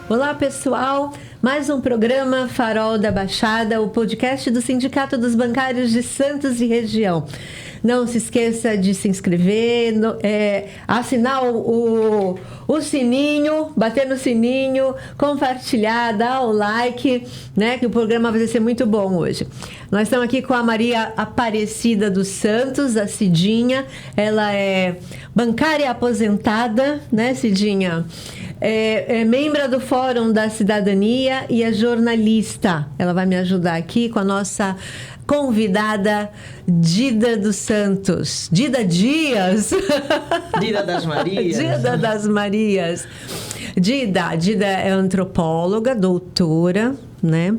Olá, pessoal! Mais um programa Farol da Baixada, o podcast do Sindicato dos Bancários de Santos e Região. Não se esqueça de se inscrever, assinar o sininho, bater no sininho, compartilhar, dar o like, né? Que o programa vai ser muito bom hoje. Nós estamos aqui com a Maria Aparecida dos Santos, a Cidinha. Ela é bancária aposentada, né, Cidinha? É membro do Fórum da Cidadania e é jornalista. Ela vai me ajudar aqui com a nossa convidada Dida dos Santos. Dida Dias. Dida das Marias. Dida das Marias. Dida é antropóloga, doutora, né?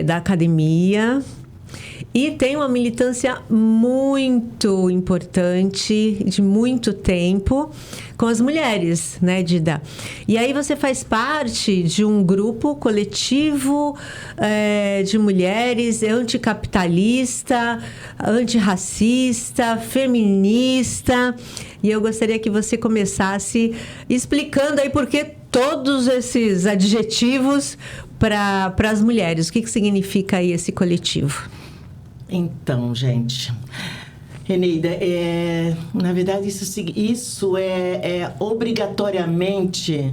Da academia. E tem uma militância muito importante, de muito tempo, com as mulheres, né, Dida? E aí você faz parte de um grupo coletivo de mulheres anticapitalista, antirracista, feminista. E eu gostaria que você começasse explicando aí por que todos esses adjetivos para as mulheres. O que significa aí esse coletivo? Então, gente, Eneida, na verdade isso é obrigatoriamente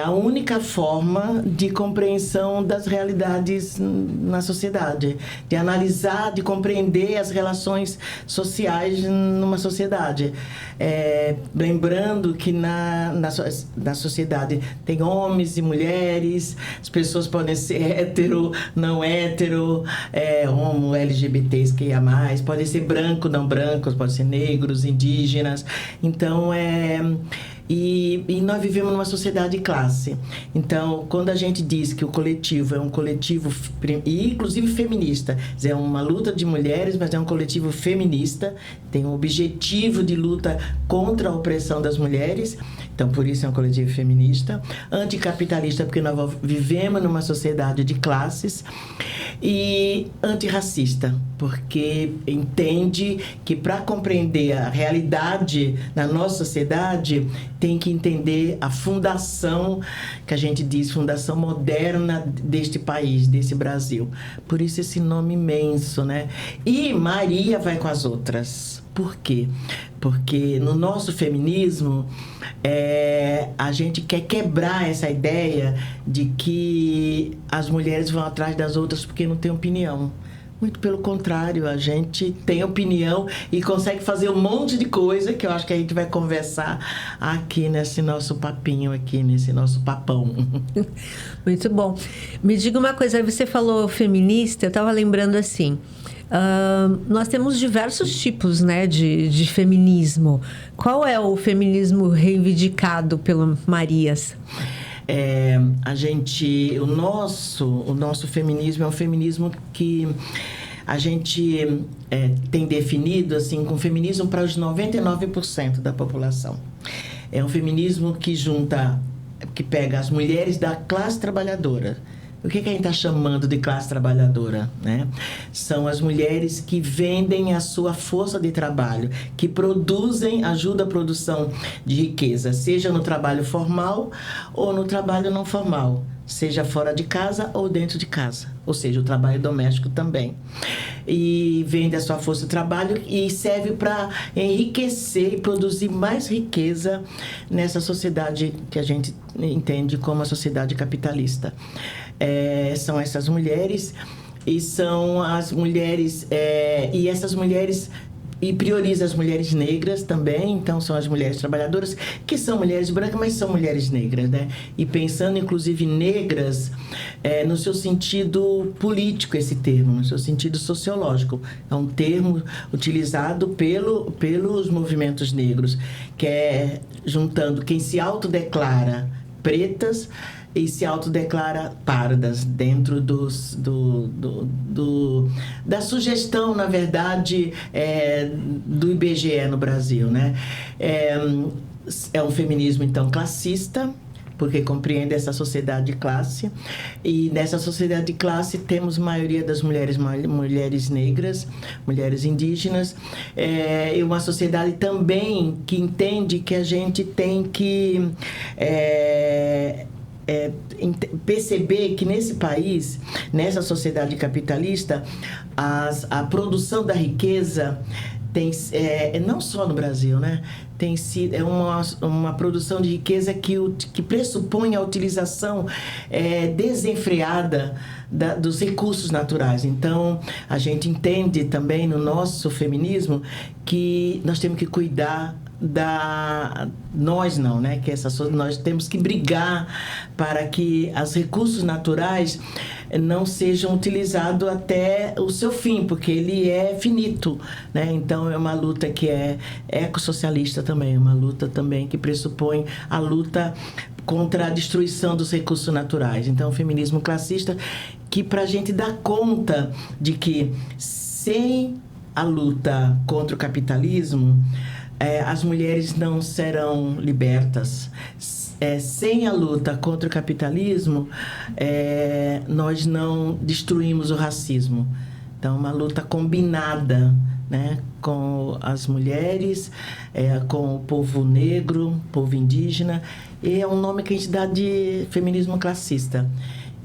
a única forma de compreensão das realidades na sociedade, de analisar, de compreender as relações sociais numa sociedade. Lembrando que na sociedade tem homens e mulheres, as pessoas podem ser hétero, não hétero, homo, LGBTs, que é mais, podem ser branco, não brancos, podem ser negros, indígenas. Então, E nós vivemos numa sociedade de classe. Então, quando a gente diz que o coletivo é um coletivo, inclusive feminista, é uma luta de mulheres, mas é um coletivo feminista, tem um objetivo de luta contra a opressão das mulheres, então por isso é um coletivo feminista, anticapitalista, porque nós vivemos numa sociedade de classes, e antirracista, porque entende que para compreender a realidade na nossa sociedade, tem que entender a fundação, que a gente diz, fundação moderna deste país, desse Brasil. Por isso esse nome imenso, né? E Maria vai com as outras. Por quê? Porque no nosso feminismo, a gente quer quebrar essa ideia de que as mulheres vão atrás das outras porque não têm opinião. Muito pelo contrário, a gente tem opinião e consegue fazer um monte de coisa que eu acho que a gente vai conversar aqui nesse nosso papinho, aqui nesse nosso papão. Muito bom. Me diga uma coisa, você falou feminista, eu estava lembrando assim, nós temos diversos tipos, né, de feminismo. Qual é o feminismo reivindicado pelo Marias? O nosso feminismo é um feminismo que a gente tem definido assim, com feminismo para os 99% da população. É um feminismo que pega as mulheres da classe trabalhadora. O que a gente está chamando de classe trabalhadora, né? São as mulheres que vendem a sua força de trabalho, que ajudam a produção de riqueza, seja no trabalho formal ou no trabalho não formal, seja fora de casa ou dentro de casa, ou seja, o trabalho doméstico também. E vende a sua força de trabalho e serve para enriquecer e produzir mais riqueza nessa sociedade que a gente entende como a sociedade capitalista. São essas mulheres e são as mulheres e essas mulheres e prioriza as mulheres negras também, então são as mulheres trabalhadoras que são mulheres brancas, mas são mulheres negras, né? E pensando inclusive negras no seu sentido político, esse termo, no seu sentido sociológico, é um termo utilizado pelos movimentos negros, que é juntando quem se autodeclara pretas e se autodeclara pardas dentro da sugestão, na verdade, do IBGE no Brasil, né? É um feminismo, então, classista, porque compreende essa sociedade de classe. E nessa sociedade de classe temos a maioria das mulheres negras, mulheres indígenas, e uma sociedade também que entende que a gente tem que perceber que nesse país, nessa sociedade capitalista, a produção da riqueza tem, não só no Brasil, né? Tem sido uma produção de riqueza que pressupõe a utilização desenfreada dos recursos naturais. Então, a gente entende também no nosso feminismo que nós temos que cuidar nós não, né? Nós temos que brigar para que os recursos naturais não sejam utilizados até o seu fim, porque ele é finito, né? Então é uma luta que é ecossocialista também, uma luta também que pressupõe a luta contra a destruição dos recursos naturais. Então, o feminismo classista, que para a gente dar conta de que sem a luta contra o capitalismo, as mulheres não serão libertas. Sem a luta contra o capitalismo, nós não destruímos o racismo. Então, uma luta combinada, né, com as mulheres, com o povo negro, povo indígena, e é um nome que a gente dá de feminismo classista.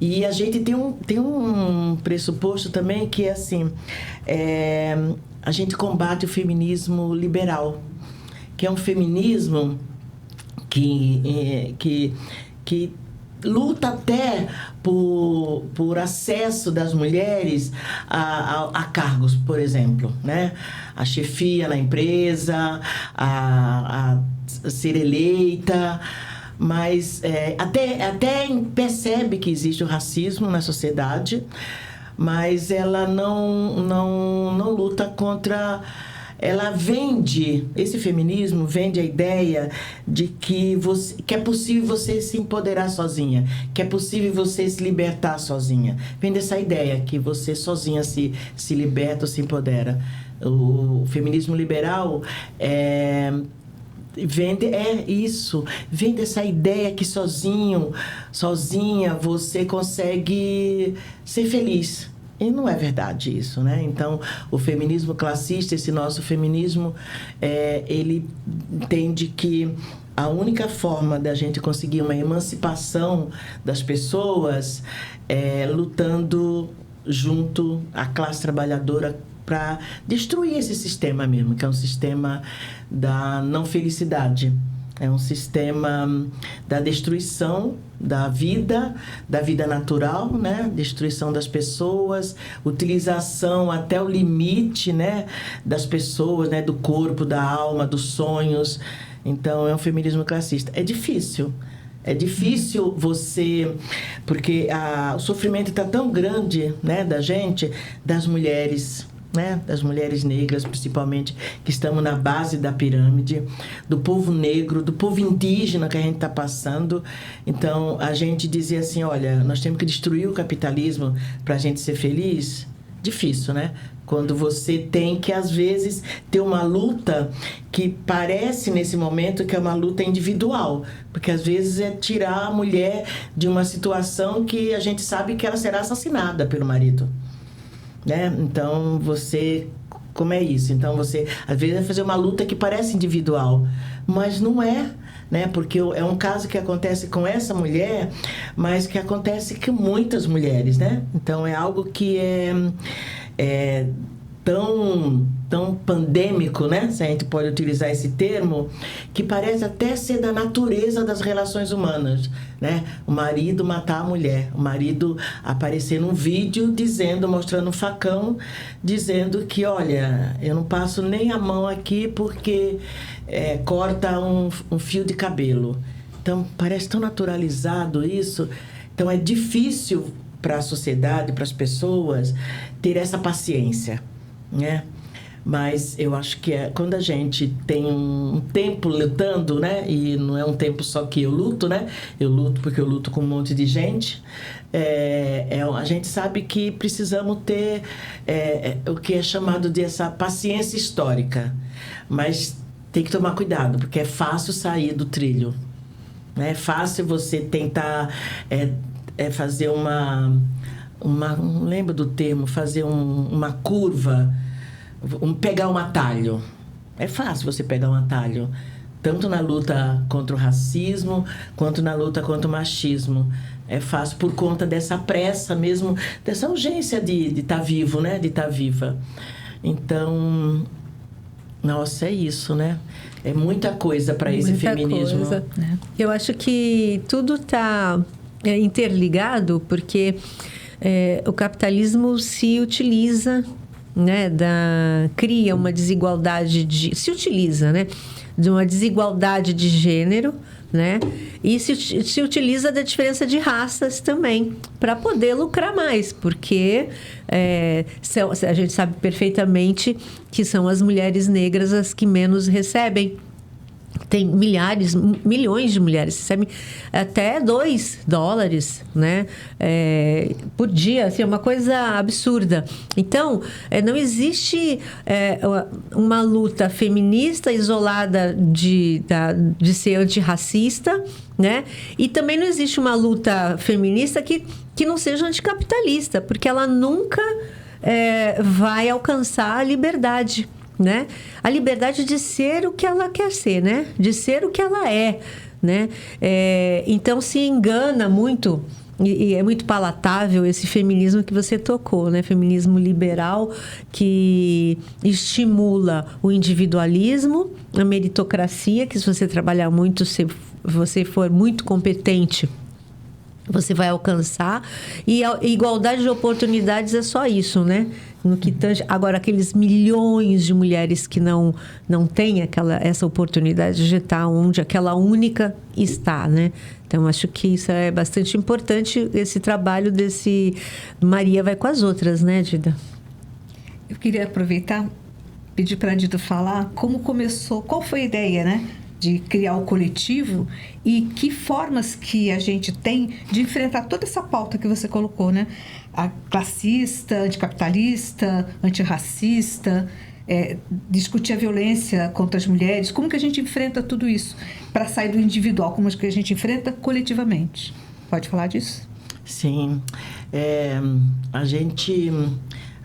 E a gente tem um pressuposto também que é assim, a gente combate o feminismo liberal, que é um feminismo que luta até por acesso das mulheres a cargos, por exemplo, né? A chefia na empresa, a ser eleita, mas até percebe que existe o racismo na sociedade, mas ela não luta contra. Ela esse feminismo vende a ideia de que é possível você se empoderar sozinha, que é possível você se libertar sozinha. Vende essa ideia que você sozinha se liberta ou se empodera. O feminismo liberal vende essa ideia que sozinha você consegue ser feliz. E não é verdade isso, né? Então, o feminismo classista, esse nosso feminismo, ele entende que a única forma da gente conseguir uma emancipação das pessoas é lutando junto à classe trabalhadora para destruir esse sistema mesmo, que é um sistema da não felicidade. É um sistema da destruição da vida natural, né? Destruição das pessoas, utilização até o limite, né? Das pessoas, né? Do corpo, da alma, dos sonhos. Então, é um feminismo classista. É difícil você... Porque o sofrimento está tão grande, né? Das mulheres... né, das mulheres negras, principalmente, que estamos na base da pirâmide, do povo negro, do povo indígena que a gente está passando. Então, a gente dizia assim, olha, nós temos que destruir o capitalismo para a gente ser feliz. Difícil, né? Quando você tem que, às vezes, ter uma luta que parece, nesse momento, que é uma luta individual. Porque, às vezes, é tirar a mulher de uma situação que a gente sabe que ela será assassinada pelo marido. Né? Então, como é isso? Então, você, às vezes, vai fazer uma luta que parece individual, mas não é, né? Porque é um caso que acontece com essa mulher, mas que acontece com muitas mulheres, né? Então, é algo que é tão pandêmico, né? Se a gente pode utilizar esse termo, que parece até ser da natureza das relações humanas, né? O marido matar a mulher, o marido aparecer num vídeo mostrando um facão, dizendo que, olha, eu não passo nem a mão aqui porque corta um fio de cabelo. Então, parece tão naturalizado isso. Então, é difícil para a sociedade, para as pessoas, ter essa paciência, né? Mas eu acho que quando a gente tem um tempo lutando, né? E não é um tempo só que eu luto, né? Eu luto porque eu luto com um monte de gente. A gente sabe que precisamos ter o que é chamado de essa paciência histórica. Mas tem que tomar cuidado, porque é fácil sair do trilho. É fácil você tentar fazer não lembro do termo, fazer uma curva, pegar um atalho. É fácil você pegar um atalho, tanto na luta contra o racismo, quanto na luta contra o machismo. É fácil por conta dessa pressa mesmo, dessa urgência de estar vivo, né? De estar viva. Então, nossa, é isso, né? É muita coisa para esse feminismo. Coisa, né? Eu acho que tudo está interligado, porque o capitalismo se utiliza, né, cria uma desigualdade se utiliza, né, de uma desigualdade de gênero, né, e se utiliza da diferença de raças também para poder lucrar mais, porque a gente sabe perfeitamente que são as mulheres negras as que menos recebem. Tem milhões de mulheres que recebem até $2, né? Por dia, assim, é uma coisa absurda. Então, não existe uma luta feminista isolada de ser antirracista, né? E também não existe uma luta feminista que não seja anticapitalista, porque ela nunca vai alcançar a liberdade, né? A liberdade de ser o que ela quer ser, né? De ser o que ela é, né? Então se engana muito, e é muito palatável esse feminismo que você tocou, né? Feminismo liberal que estimula o individualismo, a meritocracia, que se você trabalhar muito, se você for muito competente, você vai alcançar. E a igualdade de oportunidades é só isso, né? No que tange... Agora, aqueles milhões de mulheres que não têm essa oportunidade de estar onde aquela única está, né? Então, acho que isso é bastante importante, esse trabalho desse Maria vai com as outras, né, Dida? Eu queria aproveitar, pedir para a Dida falar como começou, qual foi a ideia, né? De criar o coletivo e que formas que a gente tem de enfrentar toda essa pauta que você colocou, né? A classista, anticapitalista, antirracista, discutir a violência contra as mulheres, como que a gente enfrenta tudo isso para sair do individual, como que a gente enfrenta coletivamente. Pode falar disso? Sim. A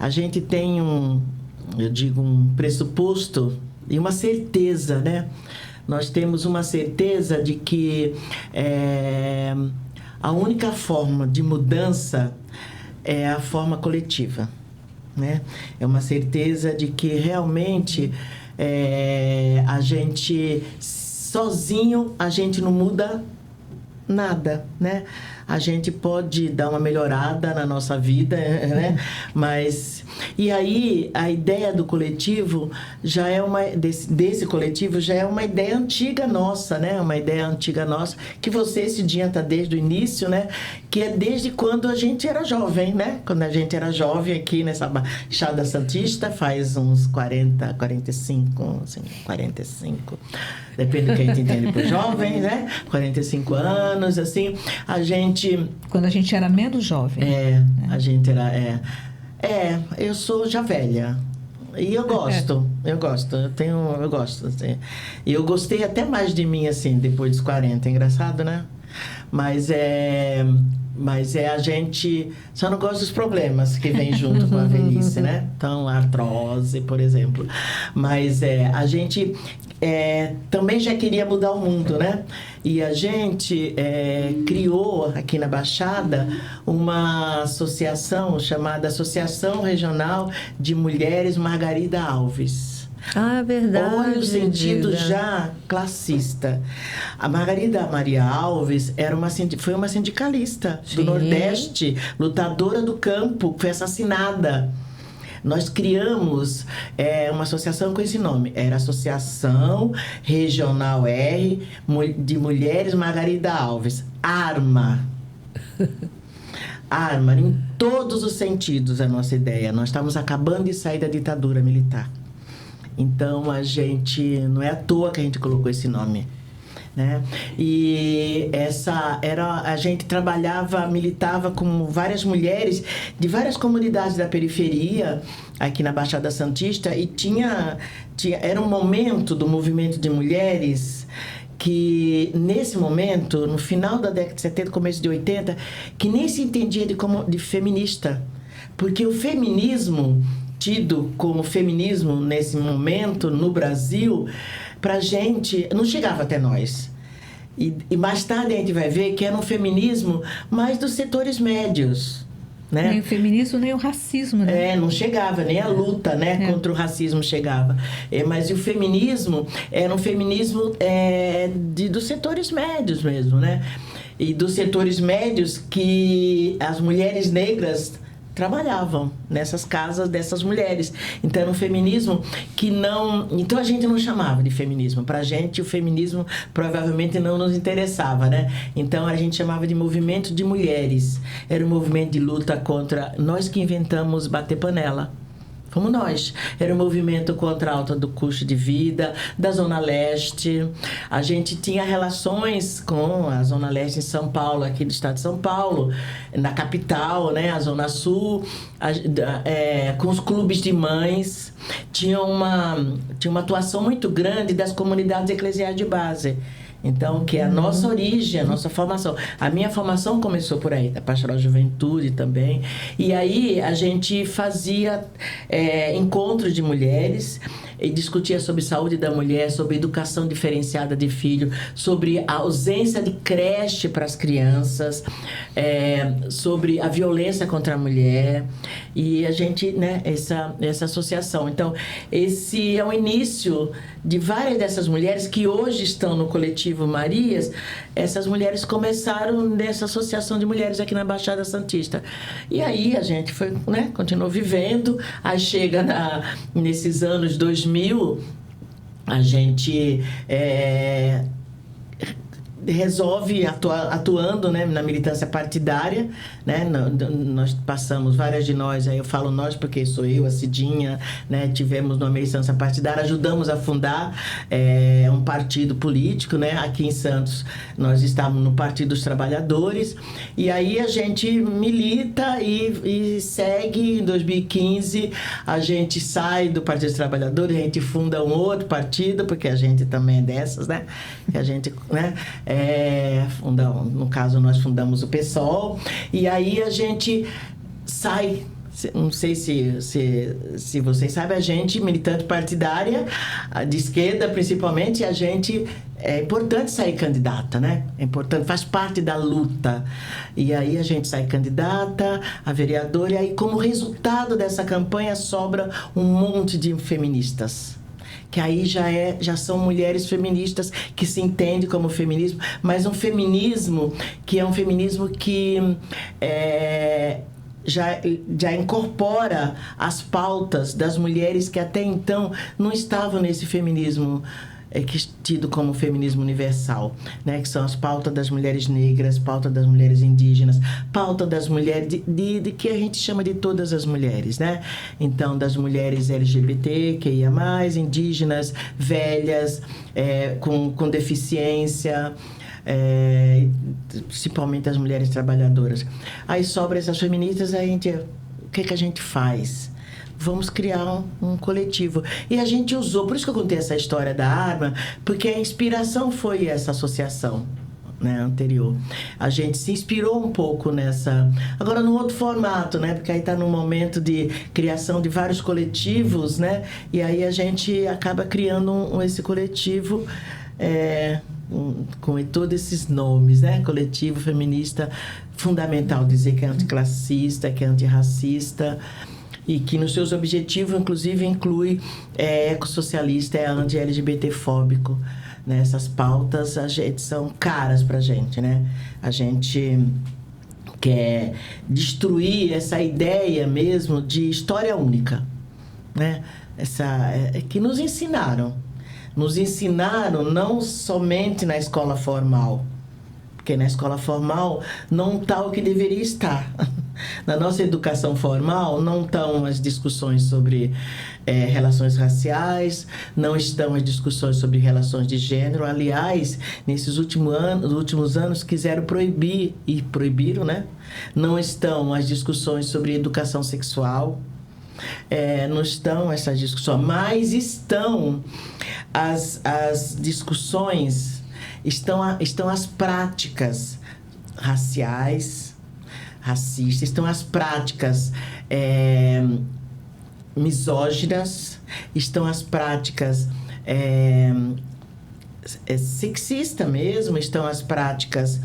gente tem um pressuposto e uma certeza, né? Nós temos uma certeza de que a única forma de mudança é a forma coletiva, né? É uma certeza de que realmente a gente sozinho a gente não muda nada, né? A gente pode dar uma melhorada na nossa vida, né? Mas e aí a ideia do coletivo já é desse coletivo já é uma ideia antiga nossa, né? Uma ideia antiga nossa que você se adianta desde o início, né? Que é desde quando a gente era jovem, né? Quando a gente era jovem aqui nessa Baixada Santista, faz uns 45, assim, 45. Depende do que a gente entende por jovem, né? 45 anos, assim, a gente... Quando a gente era menos jovem. A gente era... eu sou já velha. E eu gosto, eu gosto, assim. E eu gostei até mais de mim, assim, depois dos 40. É engraçado, né? Mas a gente só não gosta dos problemas que vem junto com a velhice, né? Então, a artrose, por exemplo. Mas a gente também já queria mudar o mundo, né? E a gente criou aqui na Baixada uma associação chamada Associação Regional de Mulheres Margarida Alves. Ah, verdade. Olha o sentido já classista. A Margarida Maria Alves foi uma sindicalista do Nordeste, lutadora do campo, que foi assassinada. Nós criamos uma associação com esse nome. Era Associação Regional R de Mulheres Margarida Alves. Arma em todos os sentidos a nossa ideia. Nós estávamos acabando de sair da ditadura militar. Então, não é à toa que a gente colocou esse nome, né? E a gente militava com várias mulheres de várias comunidades da periferia, aqui na Baixada Santista, e era um momento do movimento de mulheres que nesse momento, no final da década de 70, começo de 80, que nem se entendia de feminista. Porque o feminismo, tido como feminismo nesse momento no Brasil, pra gente, não chegava até nós. E mais tarde a gente vai ver que era um feminismo mais dos setores médios. Né? Nem o feminismo, nem o racismo, né? Não chegava, nem a luta, né, contra o racismo chegava. Mas o feminismo era um feminismo dos setores médios mesmo, né? E dos setores médios que as mulheres negras trabalhavam nessas casas dessas mulheres. Então era um feminismo que não... Então a gente não chamava de feminismo. Pra gente o feminismo provavelmente não nos interessava, né? Então a gente chamava de movimento de mulheres. Era um movimento de luta contra... Nós que inventamos bater panela. Fomos nós. Era um movimento contra a alta do custo de vida, da Zona Leste. A gente tinha relações com a Zona Leste em São Paulo, aqui do estado de São Paulo, na capital, né, a Zona Sul, com os clubes de mães. Tinha uma atuação muito grande das comunidades eclesiais de base. Então, que é a nossa origem, a nossa formação. A minha formação começou por aí, da Pastoral Juventude também. E aí a gente fazia encontros de mulheres e discutia sobre saúde da mulher, sobre educação diferenciada de filho, sobre a ausência de creche para as crianças, sobre a violência contra a mulher. E a gente, né, essa associação. Então, esse é o início de várias dessas mulheres que hoje estão no coletivo Marias. Essas mulheres começaram nessa associação de mulheres aqui na Baixada Santista. E aí a gente foi, né, continuou vivendo. Aí chega nesses anos 2000, a gente resolve atuando, né, na militância partidária, né? Nós passamos, várias de nós, aí eu falo nós porque sou eu, a Cidinha, né? Tivemos numa militância partidária, ajudamos a fundar um partido político, né? Aqui em Santos nós estávamos no Partido dos Trabalhadores, e aí a gente milita e segue. Em 2015 a gente sai do Partido dos Trabalhadores, a gente funda um outro partido, porque a gente também é dessas, né? Que a gente, né? No caso, nós fundamos o PSOL, e aí a gente sai. Não sei se vocês sabem, a gente, militante partidária, de esquerda principalmente, a gente... É importante sair candidata, né? É importante, faz parte da luta. E aí a gente sai candidata a vereadora, e aí como resultado dessa campanha sobra um monte de feministas. Que aí já são mulheres feministas que se entendem como feminismo, mas um feminismo que é um feminismo que já incorpora as pautas das mulheres que até então não estavam nesse feminismo tido como feminismo universal, né? Que são as pautas das mulheres negras, pauta das mulheres indígenas, pauta das mulheres de que a gente chama de todas as mulheres, né? Então, das mulheres LGBT, que ia mais, indígenas, velhas, com deficiência, principalmente as mulheres trabalhadoras. Aí sobra essas feministas, o que a gente faz? Vamos criar um coletivo. E a gente usou, por isso que eu contei essa história da arma, porque a inspiração foi essa associação, né, anterior. A gente se inspirou um pouco nessa... Agora, num outro formato, né? Porque aí está num momento de criação de vários coletivos, né? E aí a gente acaba criando esse coletivo com todos esses nomes, né? Coletivo feminista, fundamental dizer que é anticlassista, que é antirracista, e que nos seus objetivos, inclusive, inclui ecossocialista, anti-LGBT-fóbico. Né? Essas pautas são caras pra gente, né? A gente quer destruir essa ideia mesmo de história única, né? Que nos ensinaram. Nos ensinaram não somente na escola formal, porque na escola formal não está o que deveria estar. Na nossa educação formal não estão as discussões sobre relações raciais, não estão as discussões sobre relações de gênero. Aliás, nesses últimos anos quiseram proibir, e proibiram, né? Não estão as discussões sobre educação sexual, não estão essas discussões, mas estão as discussões estão as práticas raciais, racistas, estão as práticas misóginas, estão as práticas sexistas mesmo, estão as práticas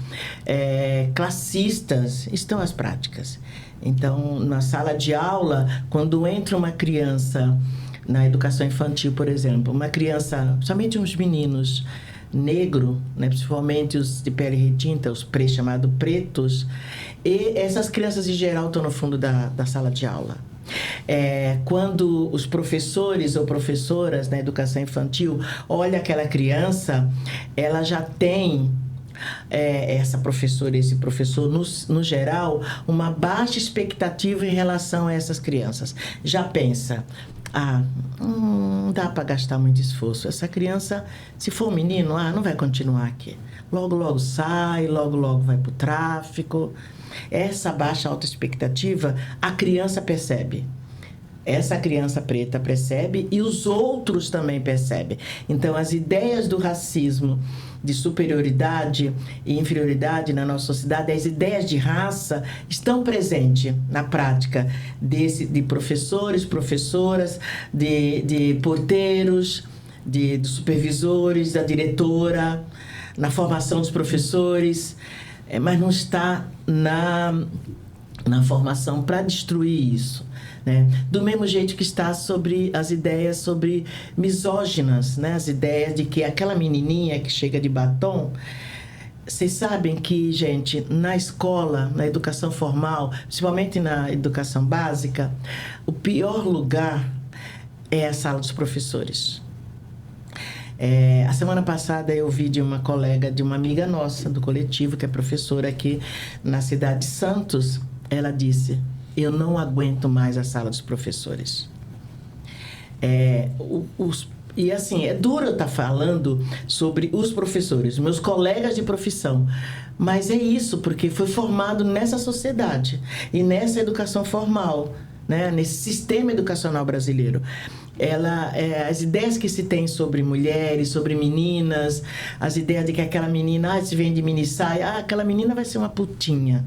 classistas, estão as práticas. Então, na sala de aula, quando entra uma criança na educação infantil, por exemplo, uma criança, somente uns meninos negros, né, principalmente os de pele retinta, os chamados pretos, e essas crianças em geral estão no fundo da sala de aula. Quando os professores ou professoras na educação infantil olham aquela criança, ela já tem, essa professora, esse professor, no geral, uma baixa expectativa em relação a essas crianças. Já pensa, não dá para gastar muito esforço. Essa criança, se for um menino, não vai continuar aqui. Logo, logo sai, logo, logo vai para o tráfico. Essa baixa autoexpectativa, a criança percebe. Essa criança preta percebe e os outros também percebem. Então, as ideias do racismo, de superioridade e inferioridade na nossa sociedade, as ideias de raça estão presentes na prática de professores, professoras, de porteiros, de supervisores, da diretora, na formação dos professores, mas não está na formação para destruir isso. Né? Do mesmo jeito que está sobre as ideias sobre misóginas, né? As ideias de que aquela menininha que chega de batom. Vocês sabem que, gente, na escola, na educação formal, principalmente na educação básica, o pior lugar é a sala dos professores. A semana passada eu vi de uma colega, de uma amiga nossa do coletivo, que é professora aqui na cidade de Santos. Ela disse: eu não aguento mais a sala dos professores. E assim, é duro eu estar falando sobre os professores, meus colegas de profissão, mas é isso, porque foi formado nessa sociedade e nessa educação formal, né? Nesse sistema educacional brasileiro. As ideias que se tem sobre mulheres, sobre meninas, as ideias de que aquela menina, se vem de mini saia, aquela menina vai ser uma putinha.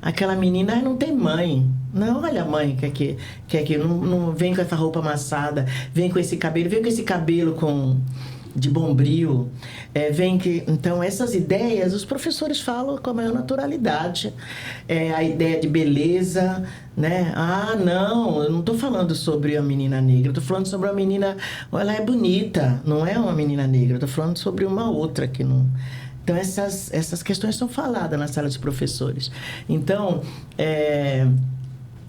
Aquela menina não tem mãe. Não, olha a mãe que não vem com essa roupa amassada, vem com esse cabelo de bombril. Então, essas ideias, os professores falam com a maior naturalidade. A ideia de beleza, né? Não, eu não estou falando sobre a menina negra, eu estou falando sobre uma menina, ela é bonita, não é uma menina negra, eu estou falando sobre uma outra que não... Então, essas questões são faladas na sala dos professores. Então,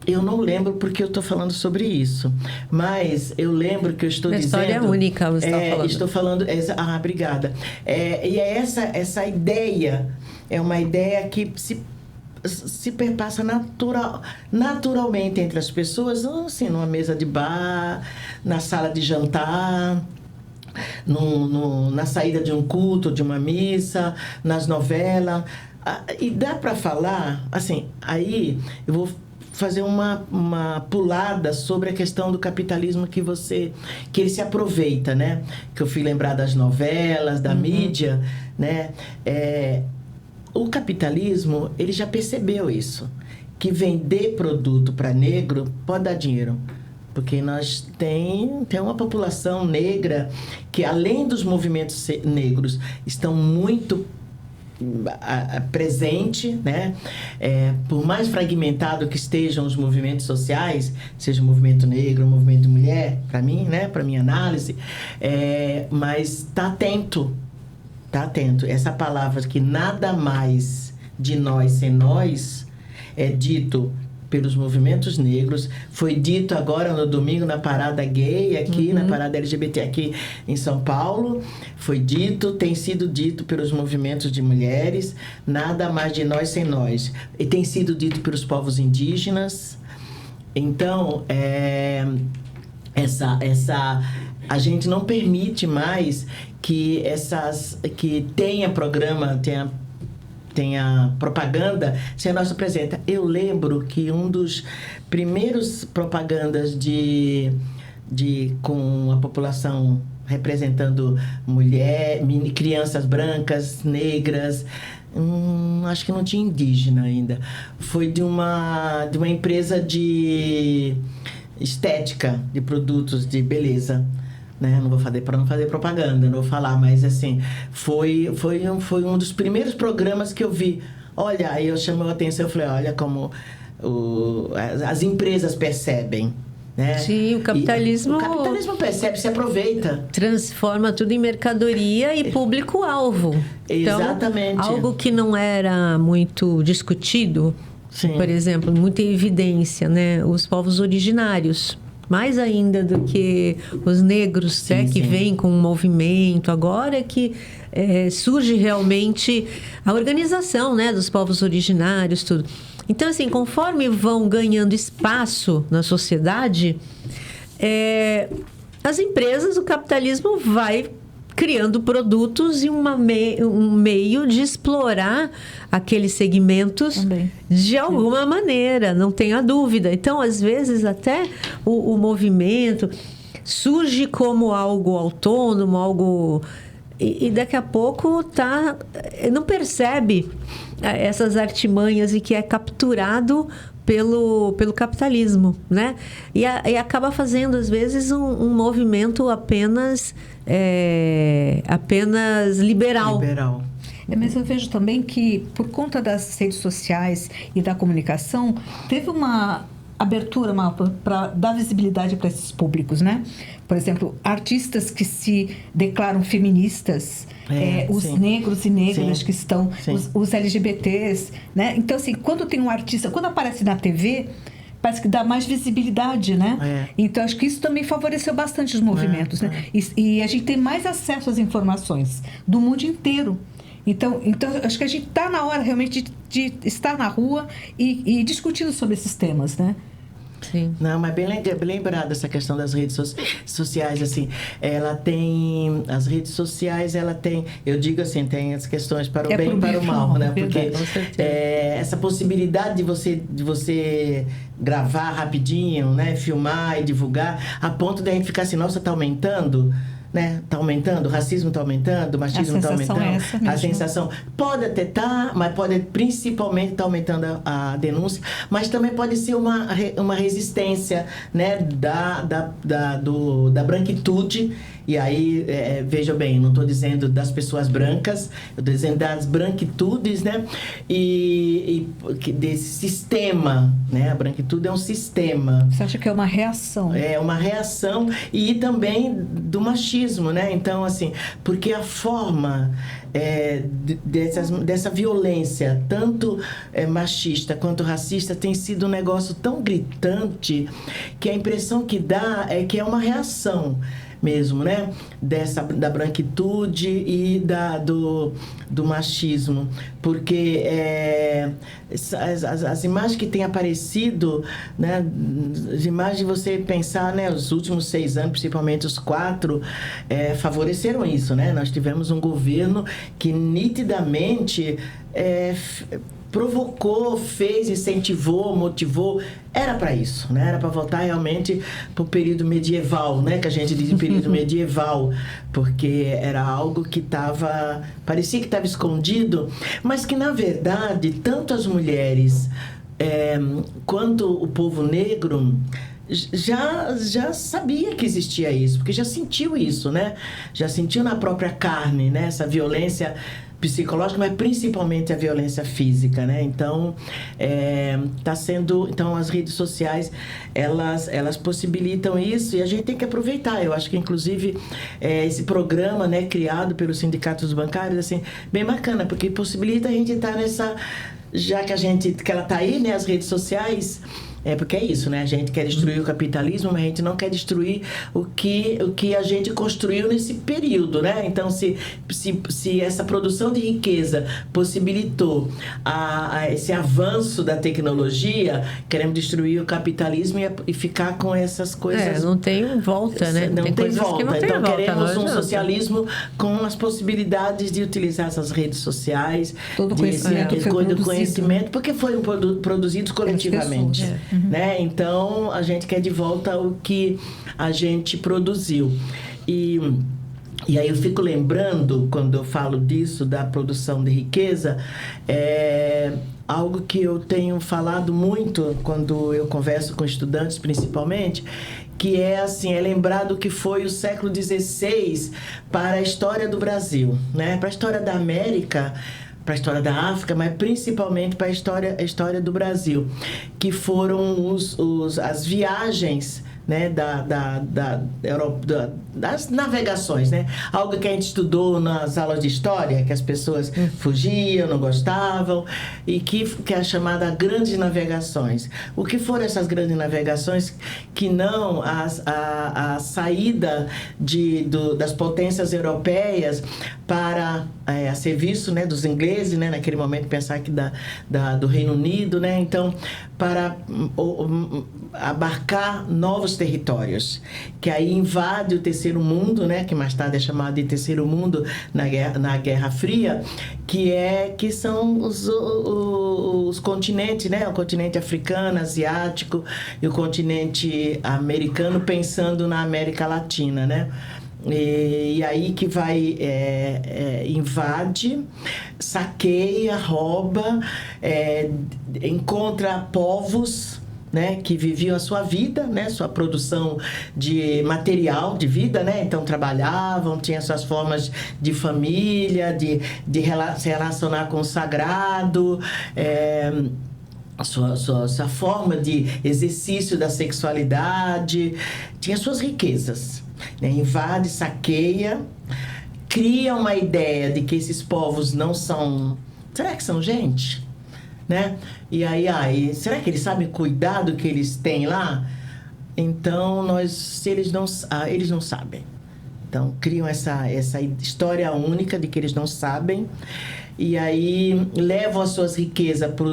eu não lembro porque eu estou falando sobre isso, mas eu lembro que eu estou dizendo... A história única, você está falando. Estou falando... obrigada. E essa ideia é uma ideia que se perpassa naturalmente entre as pessoas, assim, numa mesa de bar, na sala de jantar... na saída de um culto, de uma missa, nas novelas. E dá para falar, assim, aí eu vou fazer uma pulada sobre a questão do capitalismo que ele se aproveita, né? Que eu fui lembrar das novelas, da mídia, né? O capitalismo, ele já percebeu isso, que vender produto para negro pode dar dinheiro. Porque nós tem uma população negra que, além dos movimentos negros, estão muito presente, né? Por mais fragmentado que estejam os movimentos sociais, seja o movimento negro, o movimento de mulher, para mim, né? Para minha análise, mas está atento. Essa palavra que nada mais de nós sem nós é dito pelos movimentos negros, foi dito agora no domingo na parada gay aqui, na parada LGBT aqui em São Paulo, tem sido dito pelos movimentos de mulheres, nada mais de nós sem nós, e tem sido dito pelos povos indígenas. Então, a gente não permite mais que tenha programa, tenha propaganda sem a nossa presença. Eu lembro que um dos primeiros propagandas com a população representando crianças brancas, negras. Acho que não tinha indígena ainda. Foi de uma empresa de estética, de produtos de beleza. Né? Não vou fazer para não fazer propaganda, não vou falar, mas assim, foi um dos primeiros programas que eu vi. Olha, aí eu chamei a atenção, eu falei, olha como as empresas percebem. Né? Sim, o capitalismo percebe, se aproveita. Transforma tudo em mercadoria e público-alvo. Exatamente. Então, algo que não era muito discutido, sim, por exemplo, muita evidência, né? Os povos originários. Mais ainda do que os negros, sim, né, que vêm com um movimento. Agora é que surge realmente a organização, né, dos povos originários, tudo. Então, assim, conforme vão ganhando espaço na sociedade, as empresas, o capitalismo vai criando produtos e um meio de explorar aqueles segmentos também, de alguma maneira, não tenha dúvida. Então, às vezes, até o movimento surge como algo autônomo, algo... E daqui a pouco não percebe essas artimanhas e que é capturado pelo capitalismo, né? E acaba fazendo, às vezes, um movimento apenas liberal. Mas eu vejo também que, por conta das redes sociais e da comunicação, teve uma abertura para dar visibilidade para esses públicos, né? Por exemplo, artistas que se declaram feministas, os negros e negras, sim, que estão, os LGBTs, né? Então, assim, quando tem um artista, quando aparece na TV, parece que dá mais visibilidade, né? Então, acho que isso também favoreceu bastante os movimentos, né? E a gente tem mais acesso às informações do mundo inteiro. Então acho que a gente está na hora realmente de estar na rua e discutindo sobre esses temas, né? Sim. Não, mas bem lembrada essa questão das redes sociais, assim, as redes sociais, eu digo assim, tem as questões para o bem e para o mal, né? Porque essa possibilidade de você gravar rapidinho, né? Filmar e divulgar, a ponto de a gente ficar assim, nossa, tá aumentando, né? Tá aumentando, o racismo tá aumentando, o machismo tá aumentando. A sensação pode até mas pode principalmente tá aumentando a denúncia, mas também pode ser uma resistência, né? Da branquitude. E aí, veja bem, não estou dizendo das pessoas brancas, eu estou dizendo das branquitudes, né? E desse sistema, né? A branquitude é um sistema. Você acha que é uma reação? É uma reação e também do machismo, né? Então, assim, porque a forma dessa violência, tanto machista quanto racista, tem sido um negócio tão gritante que a impressão que dá é que é uma reação mesmo, né? Da branquitude e do machismo. Porque as imagens que têm aparecido, né? As imagens de você pensar, né? Os últimos 6 anos, principalmente os 4, favoreceram isso, né? Nós tivemos um governo que nitidamente provocou, fez, incentivou, motivou. Era para isso, né? Era para voltar realmente para o período medieval, né? Que a gente diz período medieval, porque era algo que parecia que estava escondido, mas que, na verdade, tanto as mulheres quanto o povo negro já sabia que existia isso, porque já sentiu isso, né? Já sentiu na própria carne, né? Essa violência psicológica, mas principalmente a violência física, né? Então, então as redes sociais, elas possibilitam isso e a gente tem que aproveitar. Eu acho que, inclusive, esse programa, né, criado pelo Sindicato dos Bancários, assim, bem bacana, porque possibilita a gente estar nessa... Já que ela está aí, né, as redes sociais... porque é isso, né? A gente quer destruir o capitalismo, mas a gente não quer destruir o que a gente construiu nesse período, né? Então, se essa produção de riqueza possibilitou esse avanço da tecnologia, queremos destruir o capitalismo e ficar com essas coisas... não tem volta, né? Não tem volta. Não tem então, volta, queremos um socialismo com as possibilidades de utilizar essas redes sociais, todo conhecimento, porque foram produzidos coletivamente. Né? Então, a gente quer de volta o que a gente produziu. E E aí eu fico lembrando, quando eu falo disso, da produção de riqueza, algo que eu tenho falado muito quando eu converso com estudantes, principalmente, que é assim, é lembrar do que foi o século XVI para a história do Brasil, né? Para a história da América, para a história da África, mas principalmente para a história do Brasil, que foram as viagens, né, da Europa, das navegações, né? Algo que a gente estudou nas aulas de história, que as pessoas fugiam, não gostavam, e que é a chamada grandes navegações. O que foram essas grandes navegações? Que não a saída das potências europeias para a serviço, né, dos ingleses, né, naquele momento pensar que do Reino Unido, né? Então, para abarcar novos territórios, que aí invade o terceiro mundo, né, que mais tarde é chamado de terceiro mundo na Guerra Fria, que são os continentes, né, o continente africano, asiático e o continente americano, pensando na América Latina, né? E aí que vai, invade, saqueia, rouba, encontra povos, né, que viviam a sua vida, né, sua produção de material de vida, né, então trabalhavam, tinham suas formas de família, de se relacionar com o sagrado, sua forma de exercício da sexualidade, tinha suas riquezas, né, invade, saqueia, cria uma ideia de que esses povos não são... Será que são gente? Né? E aí, será que eles sabem cuidar do que eles têm lá? Então, eles não sabem. Então, criam essa história única de que eles não sabem. E aí, levam as suas riquezas para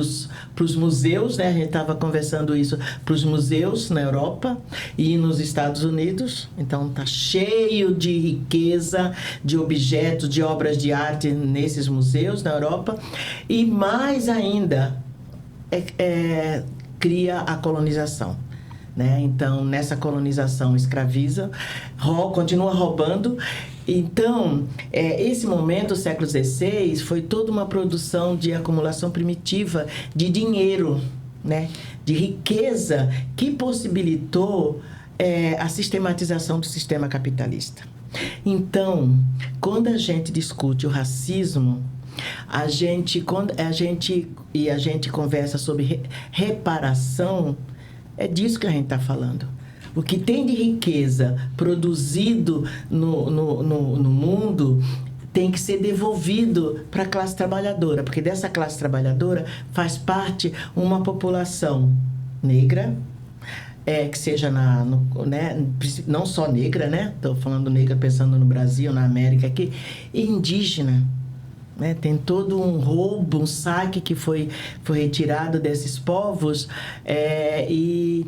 os museus, né? A gente estava conversando isso, para os museus na Europa e nos Estados Unidos. Então, tá cheio de riqueza, de objetos, de obras de arte nesses museus na Europa. E mais ainda, cria a colonização, né? Então, nessa colonização escraviza, continua roubando. Então, esse momento, o século XVI, foi toda uma produção de acumulação primitiva de dinheiro, né? De riqueza, que possibilitou a sistematização do sistema capitalista. Então, quando a gente discute o racismo, quando a gente conversa sobre reparação, é disso que a gente está falando. O que tem de riqueza produzido no mundo tem que ser devolvido para a classe trabalhadora, porque dessa classe trabalhadora faz parte uma população negra, que seja né, não só negra, né? Estou falando negra pensando no Brasil, na América aqui, e indígena. Né? Tem todo um roubo, um saque que foi retirado desses povos, e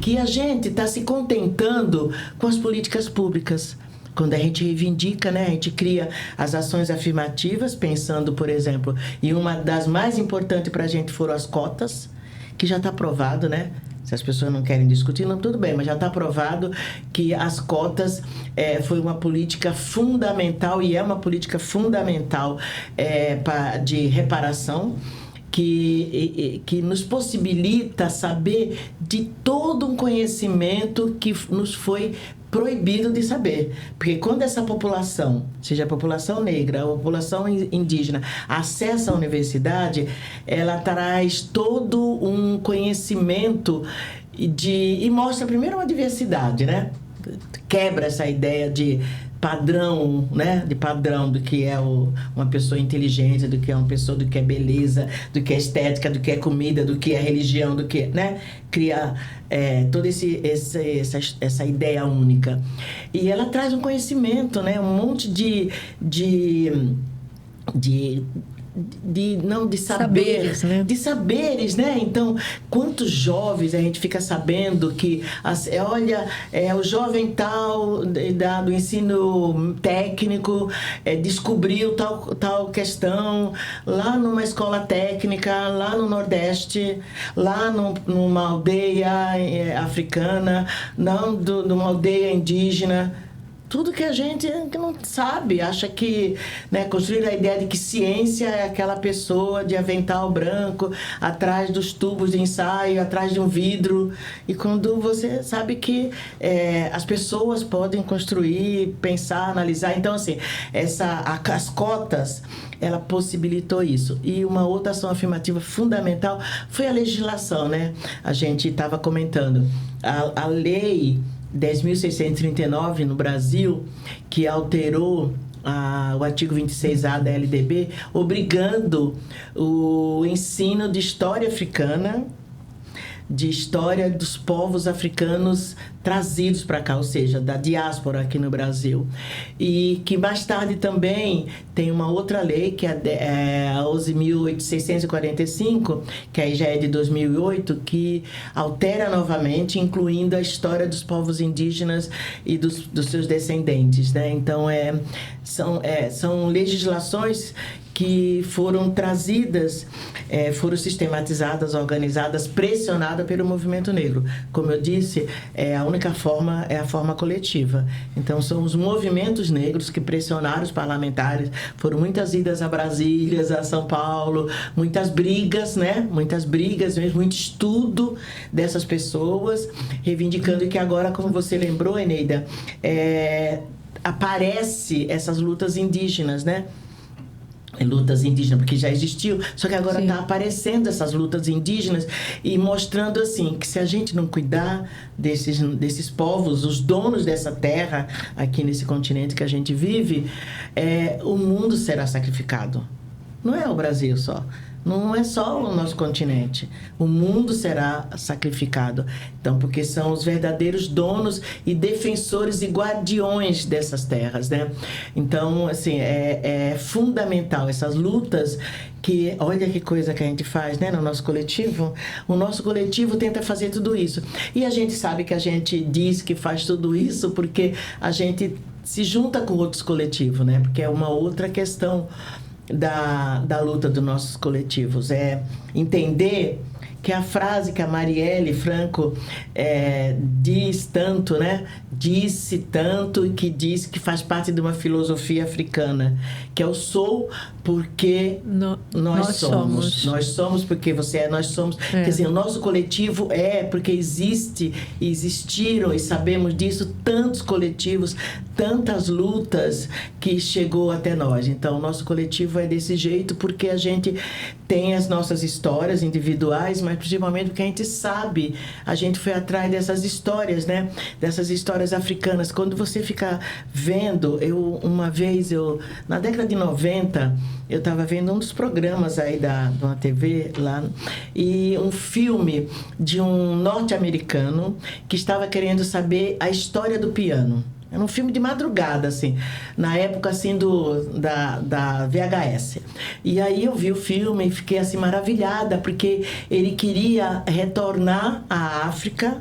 que a gente está se contentando com as políticas públicas. Quando a gente reivindica, né, a gente cria as ações afirmativas, pensando, por exemplo, e uma das mais importantes para a gente foram as cotas, que já está provado, né? Se as pessoas não querem discutir, não, tudo bem, mas já está provado que as cotas foi uma política fundamental, e é uma política fundamental de reparação, que nos possibilita saber de todo um conhecimento que nos foi proibido de saber. Porque quando essa população, seja a população negra ou a população indígena, acessa a universidade, ela traz todo um conhecimento e mostra primeiro uma diversidade, né? Quebra essa ideia de padrão, né? De padrão do que é uma pessoa inteligente, do que é uma pessoa, do que é beleza, do que é estética, do que é comida, do que é religião, do que, né? Cria toda essa ideia única. E ela traz um conhecimento, né? Um monte de saberes, né? De saberes, né? Então, quantos jovens a gente fica sabendo que, o jovem tal do ensino técnico descobriu tal questão lá numa escola técnica, lá no Nordeste, lá numa aldeia africana, numa aldeia indígena. tudo que a gente não sabe, acha que, né, construir a ideia de que ciência é aquela pessoa de avental branco, atrás dos tubos de ensaio, atrás de um vidro, e quando você sabe que as pessoas podem construir, pensar, analisar. Então, assim, as cotas, ela possibilitou isso. E uma outra ação afirmativa fundamental foi a legislação, né? A gente estava comentando, a lei 10.639 no Brasil, que alterou o artigo 26A da LDB, obrigando o ensino de história africana, de história dos povos africanos trazidos para cá, ou seja, da diáspora aqui no Brasil. E que mais tarde também tem uma outra lei, que é a 11.645, que aí já é de 2008, que altera novamente, incluindo a história dos povos indígenas e dos seus descendentes, né? Então, são legislações que foram trazidas, foram sistematizadas, organizadas, pressionadas pelo movimento negro. Como eu disse, a única forma é a forma coletiva. Então, são os movimentos negros que pressionaram os parlamentares. Foram muitas idas a Brasília, a São Paulo, muitas brigas, né? Muitas brigas, mesmo, muito estudo dessas pessoas, reivindicando que agora, como você lembrou, Eneida, aparece essas lutas indígenas, né? Lutas indígenas, porque já existiu, só que agora está aparecendo essas lutas indígenas e mostrando assim que se a gente não cuidar desses povos, os donos dessa terra aqui nesse continente que a gente vive, o mundo será sacrificado. Não é o Brasil só. Não é só o nosso continente. O mundo será sacrificado. Então, porque são os verdadeiros donos e defensores e guardiões dessas terras, né? Então, assim, é fundamental essas lutas que, olha que coisa que a gente faz, né, no nosso coletivo. O nosso coletivo tenta fazer tudo isso. E a gente sabe que a gente diz que faz tudo isso porque a gente se junta com outros coletivos, né? Porque é uma outra questão da luta dos nossos coletivos, entender que a frase que a Marielle Franco diz tanto, né? Disse tanto e que diz que faz parte de uma filosofia africana, que é o sou porque nós somos. Nós somos porque você é, nós somos. Quer dizer, o nosso coletivo porque existiram, e sabemos disso, tantos coletivos, tantas lutas que chegou até nós. Então, o nosso coletivo é desse jeito porque a gente tem as nossas histórias individuais, mas principalmente porque a gente sabe, a gente foi atrás dessas histórias, né? Dessas histórias africanas. Quando você fica vendo, uma vez, na década de 90, eu estava vendo um dos programas aí de uma TV lá, e um filme de um norte-americano que estava querendo saber a história do piano. Era um filme de madrugada, assim, na época, assim, da VHS. E aí eu vi o filme e fiquei, assim, maravilhada, porque ele queria retornar à África,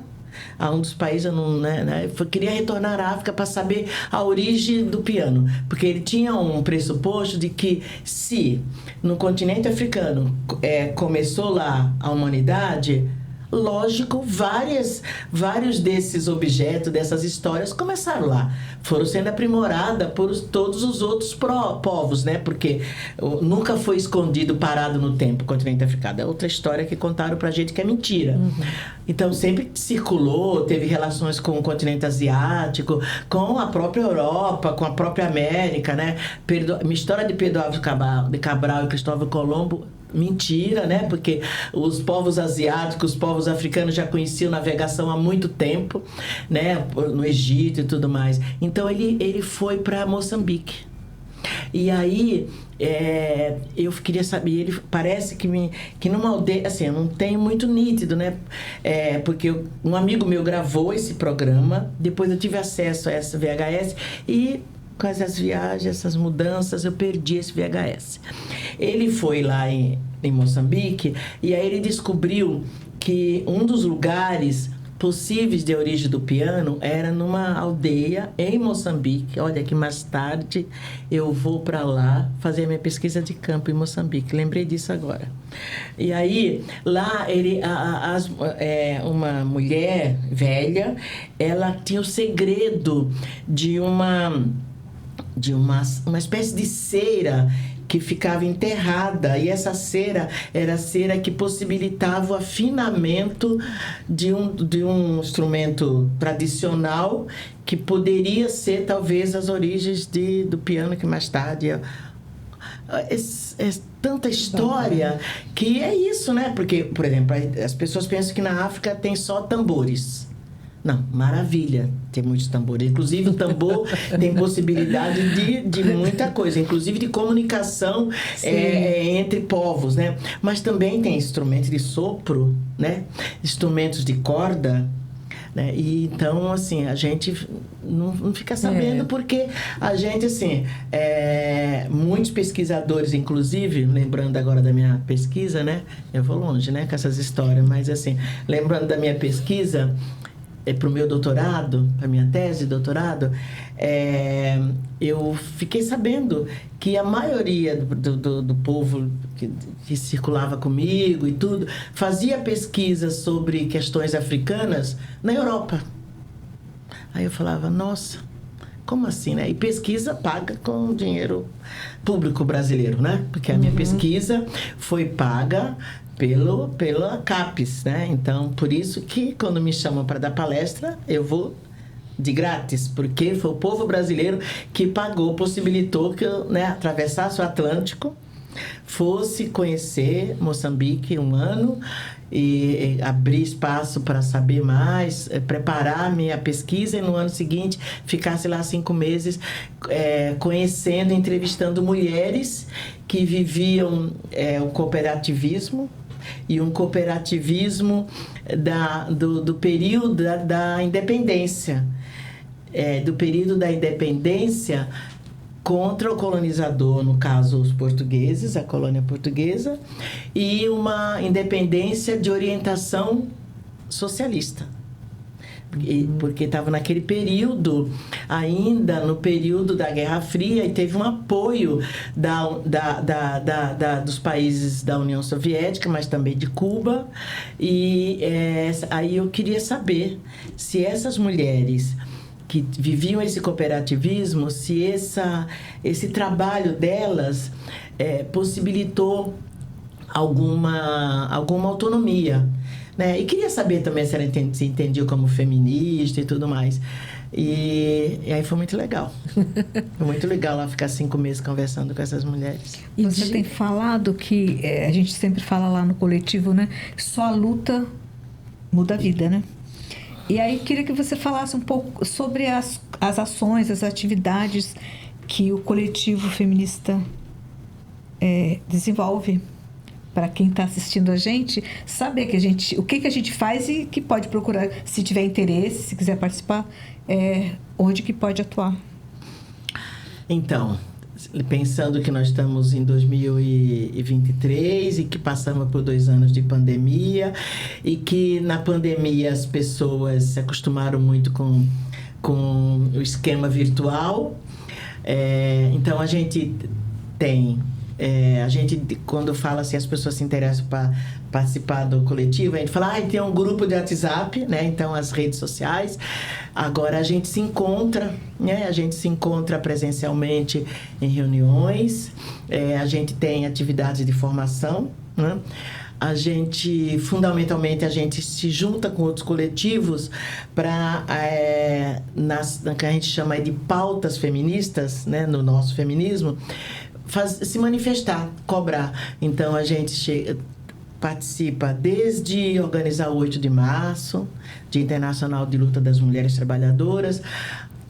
a um dos países, queria retornar à África para saber a origem do piano. Porque ele tinha um pressuposto de que se no continente africano começou lá a humanidade, lógico, vários desses objetos, dessas histórias começaram lá. Foram sendo aprimoradas por todos os outros povos, né? Porque nunca foi escondido, parado no tempo, o continente africano. É outra história que contaram pra gente que é mentira. Uhum. Então, sempre circulou, teve relações com o continente asiático, com a própria Europa, com a própria América, né? A história de Pedro Álvares de Cabral e Cristóvão Colombo, mentira, né? Porque os povos asiáticos, os povos africanos já conheciam navegação há muito tempo, né? No Egito e tudo mais. Então, ele foi para Moçambique. E aí, eu queria saber, ele parece que numa aldeia, assim, eu não tenho muito nítido, né? Porque um amigo meu gravou esse programa, depois eu tive acesso a essa VHS e com essas viagens, essas mudanças, eu perdi esse VHS. Ele foi lá em Moçambique e aí ele descobriu que um dos lugares possíveis de origem do piano era numa aldeia em Moçambique. Olha que mais tarde eu vou para lá fazer minha pesquisa de campo em Moçambique. Lembrei disso agora. E aí, lá, uma mulher velha, ela tinha o segredo de uma espécie de cera que ficava enterrada, e essa cera era a cera que possibilitava o afinamento de um instrumento tradicional que poderia ser talvez as origens do piano, que mais tarde é tanta história que é isso, né? Porque, por exemplo, as pessoas pensam que na África tem só tambores. Não, maravilha, tem muitos tambores. Inclusive, o tambor tem possibilidade de muita coisa, inclusive de comunicação entre povos, né? Mas também tem instrumentos de sopro, né? Instrumentos de corda, né? E então, assim, a gente não fica sabendo porque a gente, assim, muitos pesquisadores, inclusive, lembrando agora da minha pesquisa, né? Eu vou longe, né, com essas histórias, mas, assim, lembrando da minha pesquisa, para o meu doutorado, para a minha tese de doutorado, eu fiquei sabendo que a maioria do povo que circulava comigo e tudo, fazia pesquisas sobre questões africanas na Europa. Aí eu falava, nossa, como assim, né? E pesquisa paga com dinheiro público brasileiro, né? Porque a minha pesquisa foi paga pela CAPES, né? Então, por isso que quando me chamam para dar palestra, eu vou de grátis, porque foi o povo brasileiro que pagou, possibilitou que eu, né, atravessasse o Atlântico, fosse conhecer Moçambique um ano e abrir espaço para saber mais, preparar minha pesquisa, e no ano seguinte ficasse lá 5 meses conhecendo, entrevistando mulheres que viviam o cooperativismo, e um cooperativismo do período da independência, do período da independência contra o colonizador, no caso os portugueses, a colônia portuguesa, e uma independência de orientação socialista. Porque estava naquele período, ainda no período da Guerra Fria, e teve um apoio dos países da União Soviética, mas também de Cuba. E aí eu queria saber se essas mulheres que viviam esse cooperativismo, se esse trabalho delas possibilitou alguma autonomia, né? E queria saber também se ela se entendia como feminista e tudo mais. E aí foi muito legal. Foi muito legal lá ficar 5 meses conversando com essas mulheres. Você tem falado que, a gente sempre fala lá no coletivo, né? Só a luta muda a vida, né? E aí queria que você falasse um pouco sobre as ações, as atividades que o coletivo feminista desenvolve, para quem está assistindo a gente, saber o que a gente faz e que pode procurar, se tiver interesse, se quiser participar, onde que pode atuar. Então, pensando que nós estamos em 2023 e que passamos por 2 anos de pandemia, e que na pandemia as pessoas se acostumaram muito com o esquema virtual, então a gente tem... quando fala assim, as pessoas se interessam para participar do coletivo, a gente fala, tem um grupo de WhatsApp, né? Então, as redes sociais. Agora, a gente se encontra, né? A gente se encontra presencialmente em reuniões, a gente tem atividades de formação, né? Fundamentalmente, a gente se junta com outros coletivos para, que a gente chama de pautas feministas, né? No nosso feminismo, se manifestar, cobrar. Então, a gente participa desde organizar o 8 de março, Dia Internacional de Luta das Mulheres Trabalhadoras,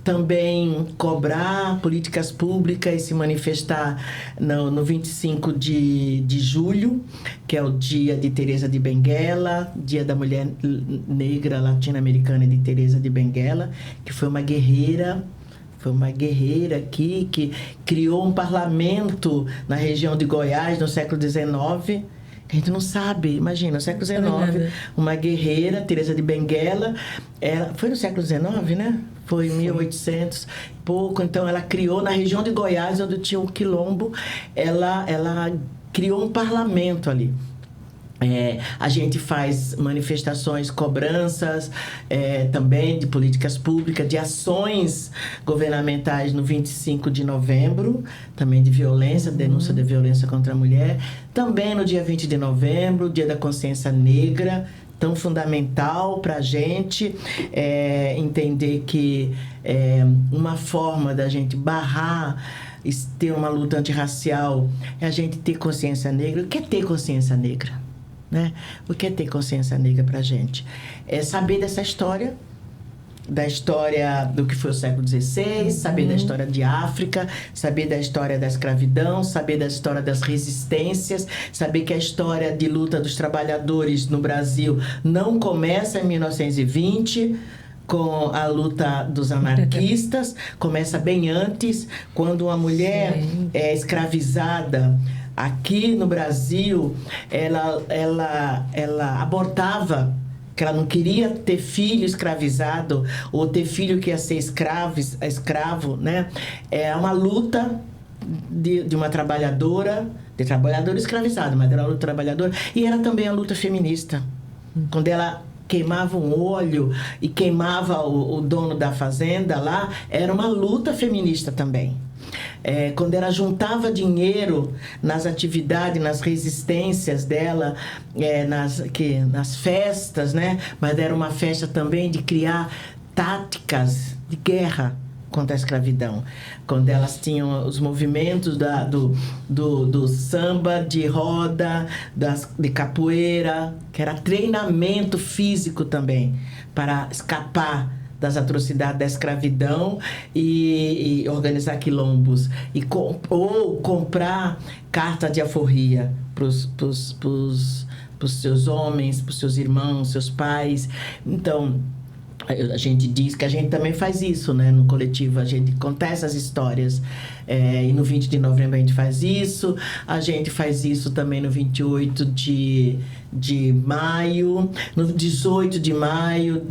também cobrar políticas públicas e se manifestar no 25 de julho, que é o dia de Teresa de Benguela, Dia da Mulher Negra Latino-Americana de Teresa de Benguela, que foi uma guerreira aqui, que criou um parlamento na região de Goiás no século XIX, A gente não sabe. Imagina, no século XIX, uma guerreira, Teresa de Benguela, foi no século XIX, né? Foi em 1800, pouco. Então, ela criou, na região de Goiás, onde tinha o quilombo, ela criou um parlamento ali. A gente faz manifestações, cobranças também de políticas públicas, de ações governamentais no 25 de novembro, também de violência, denúncia de violência contra a mulher. Também no dia 20 de novembro, Dia da Consciência Negra, tão fundamental para a gente entender que uma forma da gente barrar, ter uma luta antirracial, é a gente ter consciência negra. O que é ter consciência negra? Né? O que é ter consciência negra para a gente? É saber dessa história, da história do que foi o século XVI, saber da história de África, saber da história da escravidão, saber da história das resistências, saber que a história de luta dos trabalhadores no Brasil não começa em 1920, com a luta dos anarquistas, começa bem antes, quando uma mulher é escravizada. Aqui no Brasil, ela abortava, que ela não queria ter filho escravizado ou ter filho que ia ser escravo, né? É uma luta de uma trabalhadora escravizada, mas era uma luta trabalhadora, e era também a luta feminista. Quando ela queimava um olho e queimava o dono da fazenda lá, era uma luta feminista também. Quando ela juntava dinheiro nas atividades, nas resistências dela, nas festas, né? Mas era uma festa também de criar táticas de guerra contra a escravidão. Quando elas tinham os movimentos do samba, de roda, de capoeira, que era treinamento físico também, para escapar das atrocidades da escravidão e organizar quilombos ou comprar carta de alforria para os seus homens, para os seus irmãos, seus pais. Então, a gente diz que a gente também faz isso, né? No coletivo, a gente conta essas histórias. E no 20 de novembro a gente faz isso. A gente faz isso também no 28 de maio. No 18 de maio,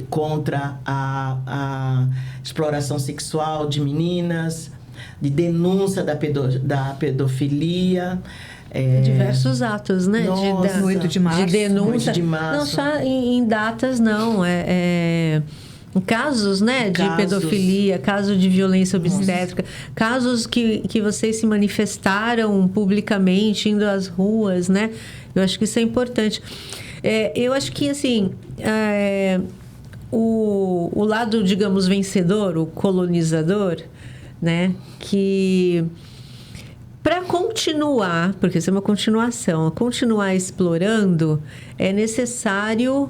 contra a exploração sexual de meninas, de denúncia da pedofilia. Diversos atos, né? Nossa, 8 de março. De denúncia. 8 de março. Não só em datas, não. Em casos, né? De pedofilia, casos de violência obstétrica, casos que vocês se manifestaram publicamente, indo às ruas, né? Eu acho que isso é importante. Eu acho que, assim, o lado, digamos, vencedor, o colonizador, né? Que... para continuar, porque isso é uma continuação, continuar explorando, é necessário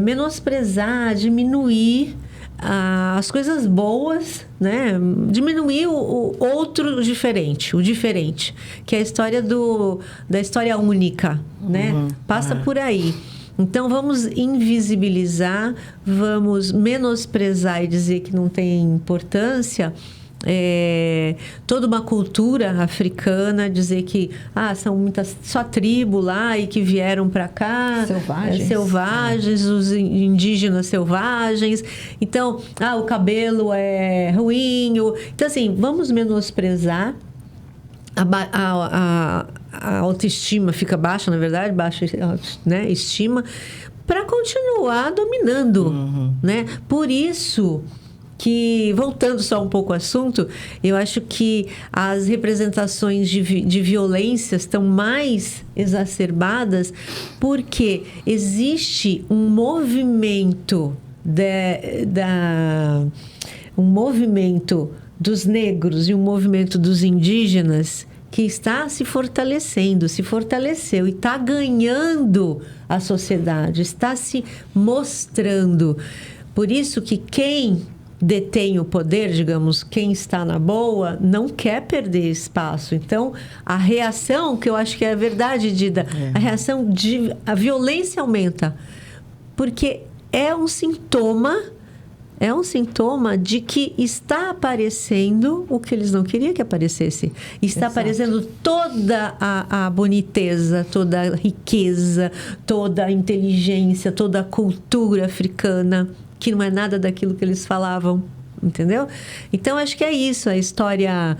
menosprezar, diminuir as coisas boas, né? Diminuir o outro diferente, o diferente, que é a história da história única, né? Passa por aí. Então, vamos invisibilizar, vamos menosprezar e dizer que não tem importância... toda uma cultura africana, dizer que são muitas só tribo lá e que vieram para cá, selvagens, os indígenas selvagens. Então, o cabelo é ruim. Então, assim, vamos menosprezar. A autoestima fica baixa, na verdade, baixa, né, estima, para continuar dominando, né? Por isso que, voltando só um pouco ao assunto, eu acho que as representações de violência estão mais exacerbadas porque existe um movimento um movimento dos negros e um movimento dos indígenas que está se fortaleceu e está ganhando a sociedade, está se mostrando. Por isso que quem detém o poder, digamos, quem está na boa, não quer perder espaço. Então, a reação, que eu acho que é a verdade, Dida, a violência aumenta, porque é um sintoma é um sintoma de que está aparecendo o que eles não queriam que aparecesse. Está aparecendo toda a boniteza, toda a riqueza, toda a inteligência, toda a cultura africana, que não é nada daquilo que eles falavam. Entendeu? Então, acho que é isso, a história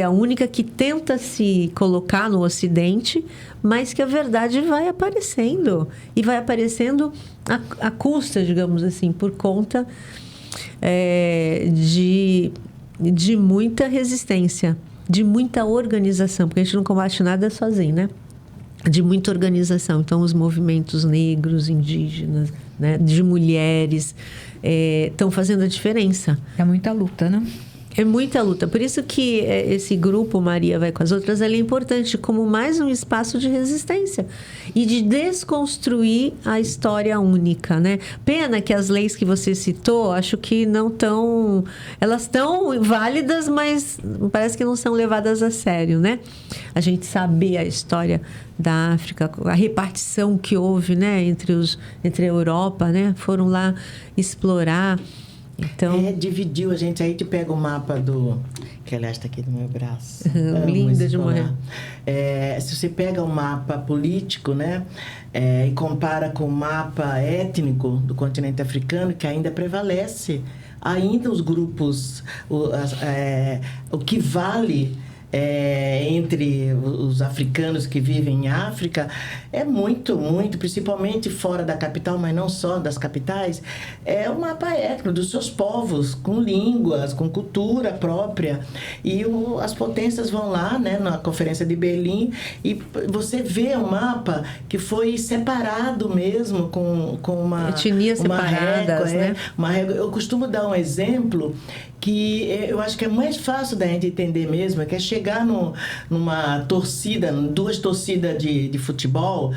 única que tenta se colocar no Ocidente, mas que a verdade vai aparecendo. E vai aparecendo à custa, digamos assim, por conta de muita resistência, de muita organização, porque a gente não combate nada sozinho, né? De muita organização. Então, os movimentos negros, indígenas, né, de mulheres, estão fazendo a diferença. É muita luta, né? É muita luta. Por isso que esse grupo Maria Vai com as Outras, ele é importante como mais um espaço de resistência e de desconstruir a história única, né? Pena que as leis que você citou, acho que não estão... Elas estão válidas, mas parece que não são levadas a sério, né? A gente saber a história da África, a repartição que houve, né, entre a Europa, né? Foram lá explorar. Então... dividiu a gente. Aí te pega o mapa que aliás está aqui no meu braço. Linda de morrer. Se você pega o mapa político, né, e compara com o mapa étnico do continente africano, que ainda prevalece, ainda os grupos, o que vale entre os africanos que vivem em África é muito, muito, principalmente fora da capital, mas não só das capitais, é o mapa étnico dos seus povos, com línguas, com cultura própria. E as potências vão lá, né, na Conferência de Berlim, e você vê um mapa que foi separado mesmo com uma... Etnias separadas, né? Eu costumo dar um exemplo que eu acho que é mais fácil da gente entender mesmo, que é chegar numa torcida, duas torcidas de futebol,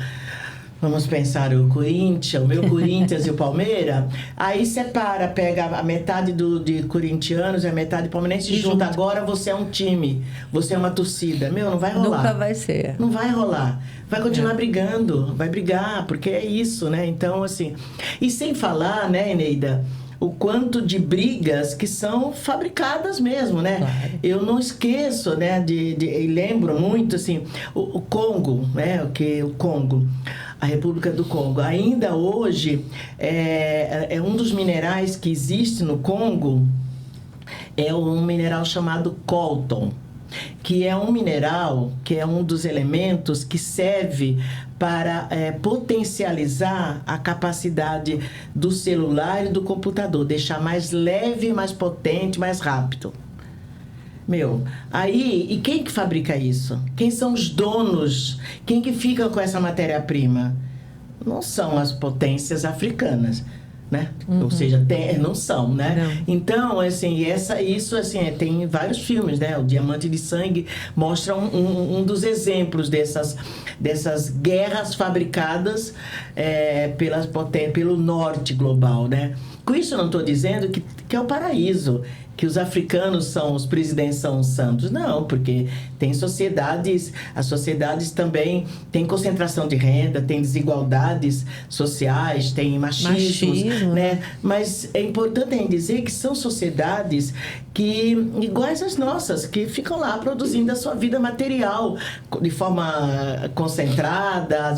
vamos pensar o Corinthians, o meu Corinthians e o Palmeiras, aí separa, pega a metade de corintianos e a metade de palmeirenses e junta. Agora você é um time, você é uma torcida. Não vai rolar. Nunca vai ser. Não vai rolar. Vai continuar brigando, vai brigar, porque é isso, né? Então, assim... E sem falar, né, Eneida, o quanto de brigas que são fabricadas mesmo, né? Claro. Eu não esqueço, né, e lembro muito, assim, o Congo, né? O Congo, a República do Congo. Ainda hoje, é um dos minerais que existe no Congo, é um mineral chamado coltan, que é um mineral, que é um dos elementos que serve para potencializar a capacidade do celular e do computador, deixar mais leve, mais potente, mais rápido. Aí, e quem que fabrica isso? Quem são os donos? Quem que fica com essa matéria-prima? Não são as potências africanas, né? Ou seja, não são, né? Não. Então, assim, isso assim, tem vários filmes, né? O Diamante de Sangue mostra um dos exemplos dessas guerras fabricadas pelo norte global, né? Com isso eu não estou dizendo que é o paraíso, que os africanos os presidentes são santos. Não, porque tem sociedades, as sociedades também têm concentração de renda, tem desigualdades sociais, tem machismo, né? Mas é importante a gente dizer que são sociedades iguais às nossas, que ficam lá produzindo a sua vida material de forma concentrada,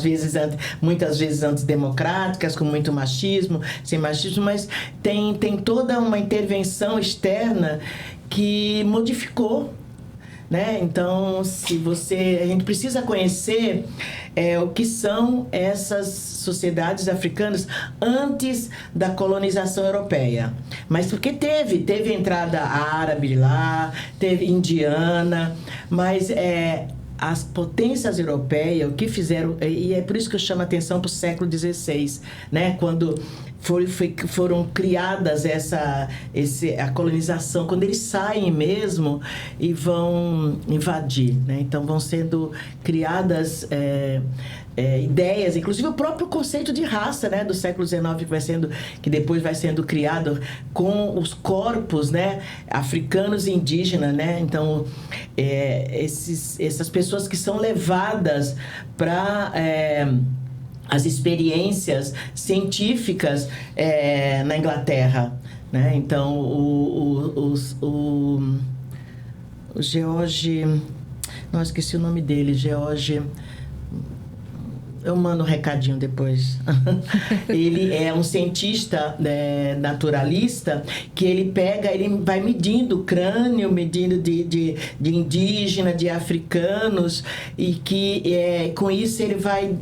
muitas vezes antidemocráticas, com muito machismo, sem machismo, mas tem toda uma intervenção externa que modificou, né? Então, a gente precisa conhecer o que são essas sociedades africanas antes da colonização europeia. Mas porque teve entrada árabe lá, teve indiana, mas as potências europeias, o que fizeram, e é por isso que eu chamo a atenção para o século XVI, né? Quando foram criadas a colonização, quando eles saem mesmo e vão invadir, né? Então vão sendo criadas ideias, inclusive o próprio conceito de raça, né, do século XIX, que depois vai sendo criado com os corpos, né, africanos e indígenas, né? Então essas pessoas que são levadas para as experiências científicas na Inglaterra, né? Então, o George... Não, esqueci o nome dele. George... Eu mando um recadinho depois. Ele é um cientista naturalista que ele vai medindo crânio, medindo de indígena, de africanos, e que com isso ele vai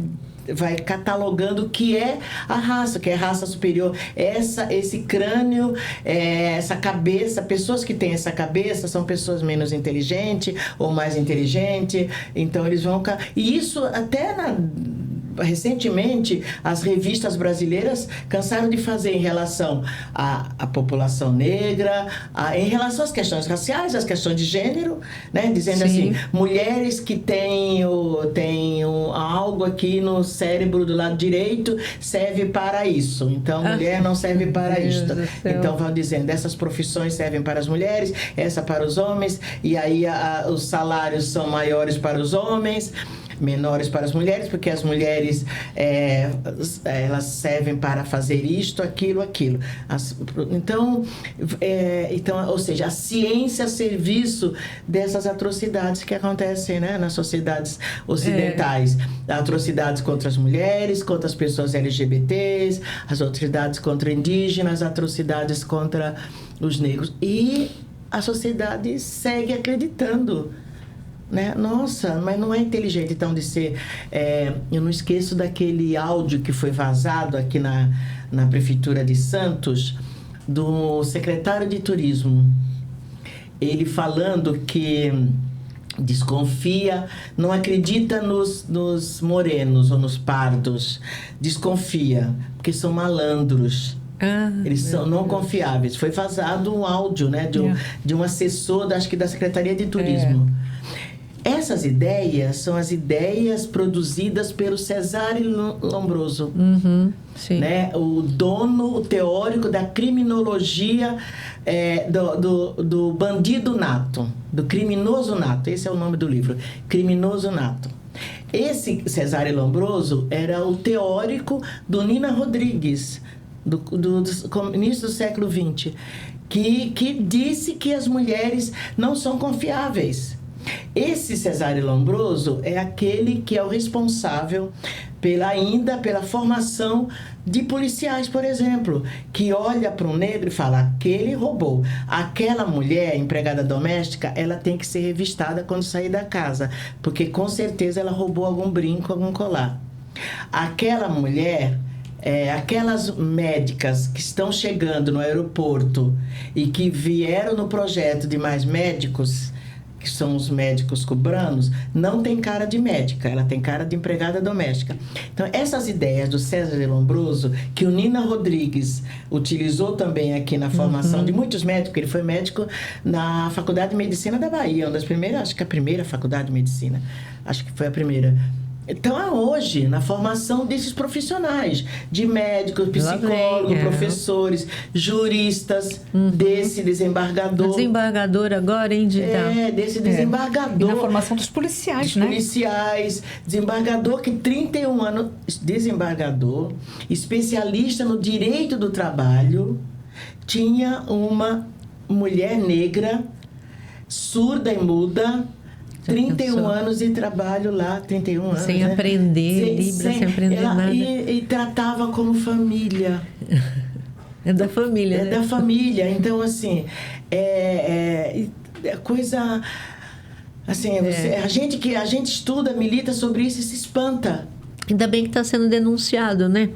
catalogando o que é a raça, que é a raça superior. Esse crânio, essa cabeça, pessoas que têm essa cabeça são pessoas menos inteligentes ou mais inteligentes. Então eles vão... E isso até recentemente as revistas brasileiras cansaram de fazer em relação à população negra, em relação às questões raciais, às questões de gênero, né? Dizendo assim, mulheres que têm algo aqui no cérebro do lado direito serve para isso, então mulher não serve para isto. Então vão dizendo, essas profissões servem para as mulheres, essa para os homens, e aí os salários são maiores para os homens, menores para as mulheres, porque as mulheres elas servem para fazer isto, aquilo. Então, ou seja, a ciência a serviço dessas atrocidades que acontecem, né, nas sociedades ocidentais. Atrocidades contra as mulheres, contra as pessoas LGBTs, as atrocidades contra indígenas, atrocidades contra os negros. E a sociedade segue acreditando, né? Nossa, mas não é inteligente então de ser... eu não esqueço daquele áudio que foi vazado aqui na Prefeitura de Santos, do secretário de Turismo. Ele falando que desconfia, não acredita nos morenos ou nos pardos. Desconfia, porque são malandros. Eles são não confiáveis. Foi vazado um áudio, né, de um assessor, acho que da Secretaria de Turismo. Essas ideias são as ideias produzidas pelo Cesare Lombroso, né? O dono, o teórico da criminologia do bandido nato, do criminoso nato. Esse é o nome do livro, Criminoso Nato. Esse Cesare Lombroso era o teórico do Nina Rodrigues, do início do século XX, que disse que as mulheres não são confiáveis. Esse Cesare Lombroso é aquele que é o responsável pela formação de policiais, por exemplo, que olha para um negro e fala, aquele roubou. Aquela mulher, empregada doméstica, ela tem que ser revistada quando sair da casa, porque com certeza ela roubou algum brinco, algum colar. Aquela mulher... aquelas médicas que estão chegando no aeroporto e que vieram no projeto de mais médicos, que são os médicos cubanos, não tem cara de médica, ela tem cara de empregada doméstica. Então, essas ideias do César Lombroso, que o Nina Rodrigues utilizou também aqui na formação de muitos médicos, ele foi médico na Faculdade de Medicina da Bahia, uma das primeiras, acho que a primeira faculdade de medicina, acho que foi a primeira. Então, hoje, na formação desses profissionais, de médicos, psicólogos, professores, juristas, desse desembargador. Desembargador agora, hein, Dita? Desse desembargador. E na formação dos policiais, né? Policiais, desembargador que 31 anos, desembargador, especialista no direito do trabalho, tinha uma mulher negra, surda e muda, 31 anos de trabalho lá, 31 anos. Sem aprender Libra, sem aprender nada. E tratava como família. É da família, né? É da família. Então, assim, coisa... Assim, a gente estuda, milita sobre isso e se espanta. Ainda bem que está sendo denunciado, né?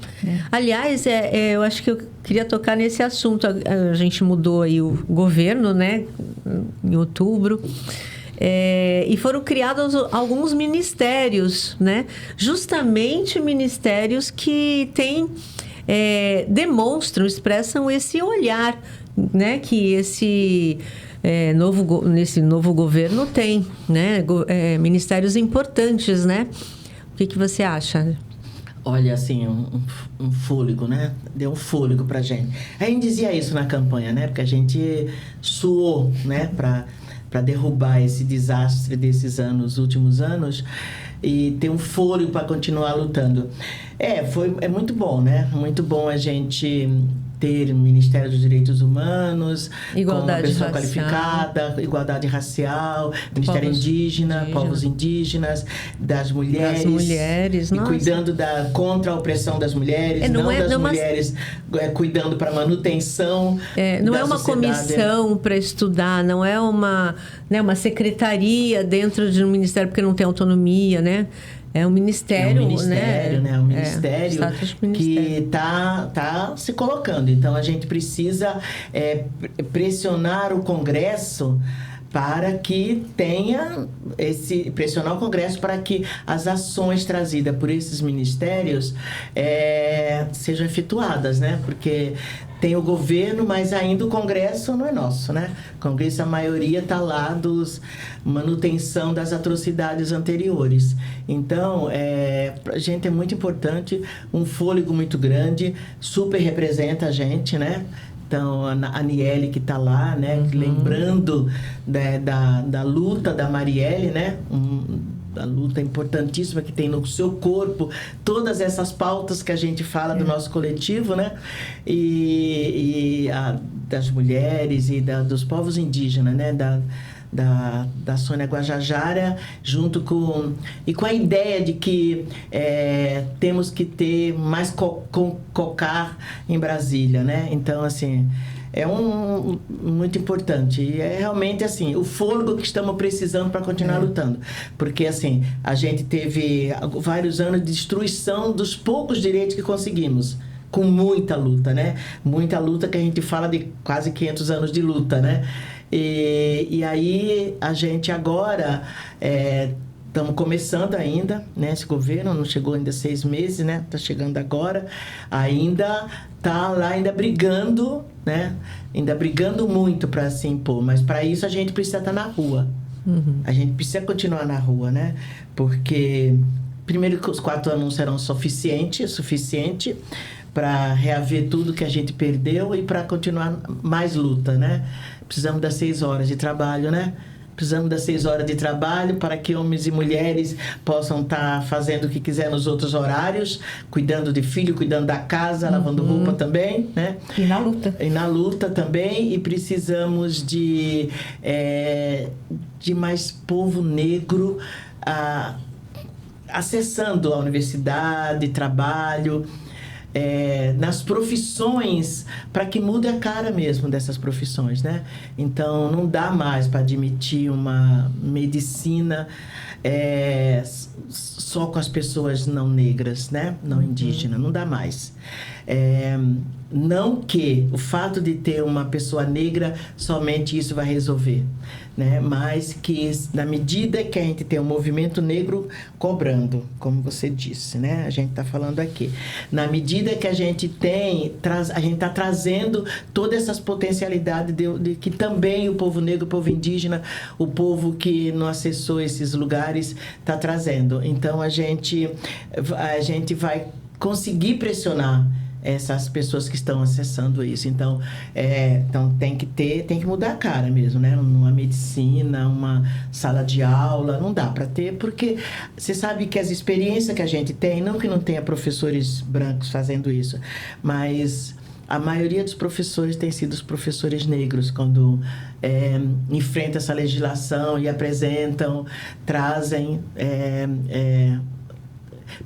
Aliás, eu acho que eu queria tocar nesse assunto. A gente mudou aí o governo, né? Em outubro. E foram criados alguns ministérios, né? Justamente ministérios que demonstram, expressam esse olhar, né? Que nesse novo governo tem, né? Ministérios importantes, né? O que você acha? Olha, assim, um fôlego, né? Deu um fôlego pra gente. A gente dizia isso na campanha, né? Porque a gente suou, né? Para derrubar esse desastre desses últimos anos. e ter um fôlego para continuar lutando. É muito bom, né? Muito bom a gente ter Ministério dos Direitos Humanos, igualdade com uma pessoa racial, qualificada, igualdade racial, Ministério povos indígenas, das mulheres, e nossa. cuidando contra a opressão das mulheres, não das mulheres cuidando para manutenção não da é uma sociedade. Comissão para estudar, não é uma secretaria dentro de um ministério, porque não tem autonomia, né? É um ministério, né? É um ministério que tá se colocando. Então, a gente precisa pressionar o Congresso para que pressionar o Congresso para que as ações trazidas por esses ministérios sejam efetuadas, né? Porque tem o governo, mas ainda o Congresso não é nosso, né? O Congresso, a maioria está lá dos manutenção das atrocidades anteriores. Então, para a gente é muito importante, um fôlego muito grande, super representa a gente, né? Então, a Aniele que está lá, né? Lembrando da luta da Marielle, né? A luta importantíssima que tem no seu corpo, todas essas pautas que a gente fala do nosso coletivo, né? Das mulheres e dos povos indígenas, né? Da Sônia Guajajara, junto com a ideia de que temos que ter mais cocar em Brasília, né? Então, assim, muito importante. E é realmente, assim, o fôlego que estamos precisando para continuar lutando. Porque, assim, a gente teve vários anos de destruição dos poucos direitos que conseguimos. Com muita luta, né? Muita luta, que a gente fala de quase 500 anos de luta, né? E aí, a gente agora... Estamos começando ainda, né? Esse governo não chegou ainda 6 meses, né? Está chegando agora. Ainda está lá, ainda brigando, né? Ainda brigando muito para se impor. Mas para isso a gente precisa estar na rua. A gente precisa continuar na rua, né? Porque, primeiro, que os 4 anos não serão suficiente para reaver tudo que a gente perdeu e para continuar mais luta, né? Precisamos das 6 horas de trabalho, né? Precisamos das 6 horas de trabalho para que homens e mulheres possam estar fazendo o que quiser nos outros horários, cuidando de filho, cuidando da casa, lavando roupa também, né? E na luta. E na luta também. E precisamos de mais povo negro acessando a universidade, trabalho, nas profissões, para que mude a cara mesmo dessas profissões, né? Então, não dá mais para admitir uma medicina só com as pessoas não negras, né? Não indígenas, não dá mais. Não que o fato de ter uma pessoa negra, somente isso vai resolver, né? Mas que, na medida que a gente tem um movimento negro cobrando, como você disse, né? A gente está falando aqui. Na medida que a gente a gente está trazendo todas essas potencialidades de que também o povo negro, o povo indígena, o povo que não acessou esses lugares, está trazendo. Então, a gente vai conseguir pressionar essas pessoas que estão acessando isso. Então, tem que mudar a cara mesmo, né? Uma medicina, uma sala de aula, não dá para ter, porque você sabe que as experiências que a gente tem, não que não tenha professores brancos fazendo isso, mas a maioria dos professores tem sido os professores negros, quando enfrentam essa legislação e apresentam, trazem...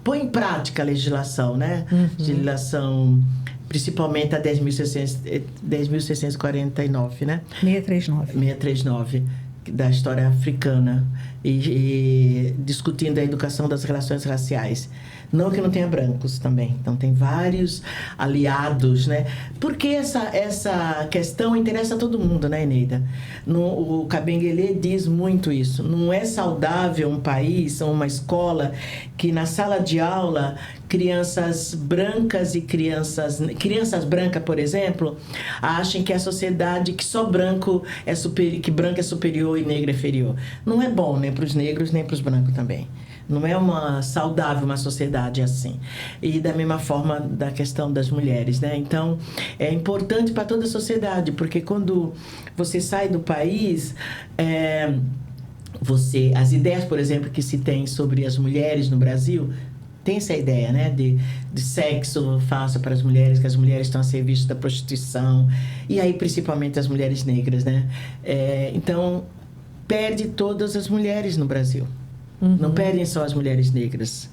põe em prática a legislação, né? Legislação, principalmente a 10.649, né? 639, da história africana, e discutindo a educação das relações raciais. Não que não tenha brancos também. Então, tem vários aliados, né? Porque essa questão interessa a todo mundo, né, Eneida? O Kabengele diz muito isso. Não é saudável um país ou uma escola que, na sala de aula, crianças brancas e crianças brancas, por exemplo, achem que a sociedade, que só branco que branco é superior e negro é inferior. Não é bom nem para os negros, nem para os brancos também. Não é saudável uma sociedade assim. E da mesma forma da questão das mulheres, né? Então, é importante para toda a sociedade, porque quando você sai do país, as ideias, por exemplo, que se tem sobre as mulheres no Brasil, tem essa ideia, né, de sexo fácil para as mulheres, que as mulheres estão a serviço da prostituição, e aí principalmente as mulheres negras, né? Então, perde todas as mulheres no Brasil. Não perdem só as mulheres negras.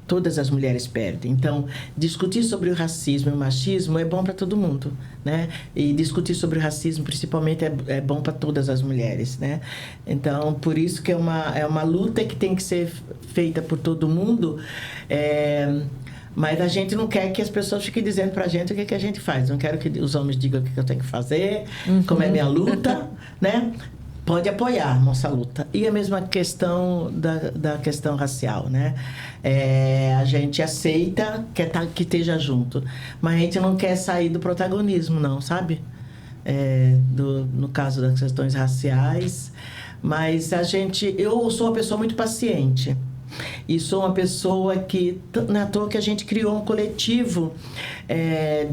Todas as mulheres perdem. Então, discutir sobre o racismo e o machismo é bom para todo mundo, né? E discutir sobre o racismo, principalmente, é bom para todas as mulheres, né? Então, por isso que é uma luta que tem que ser feita por todo mundo. Mas a gente não quer que as pessoas fiquem dizendo pra gente o que a gente faz. Não quero que os homens digam o que eu tenho que fazer, como é minha luta, né? Pode apoiar nossa luta. E a mesma questão da questão racial, né? A gente aceita que esteja junto, mas a gente não quer sair do protagonismo, não, sabe? No caso das questões raciais. Mas eu sou uma pessoa muito paciente. E sou uma pessoa que, não é à toa que a gente criou um coletivo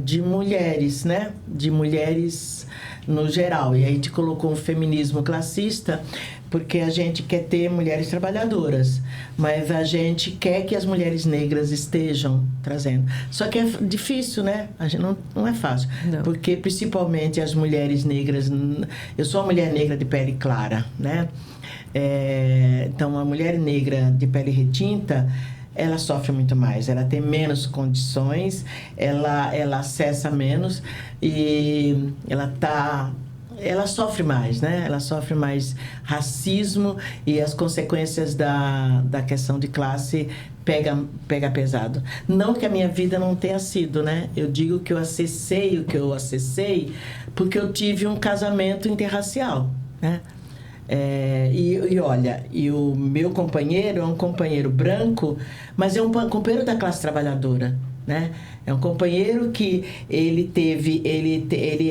de mulheres, né? De mulheres no geral. E a gente colocou um feminismo classista, porque a gente quer ter mulheres trabalhadoras, mas a gente quer que as mulheres negras estejam trazendo. Só que é difícil, né? A gente não é fácil. Não. Porque principalmente as mulheres negras... Eu sou uma mulher negra de pele clara, né? Então, a mulher negra de pele retinta, ela sofre muito mais, ela tem menos condições, ela acessa menos e ela sofre mais, né? Ela sofre mais racismo e as consequências da questão de classe pega pesado. Não que a minha vida não tenha sido, né? Eu digo que eu acessei o que eu acessei porque eu tive um casamento interracial, né? Olha, o meu companheiro é um companheiro branco, mas é um companheiro da classe trabalhadora, né? É um companheiro que ele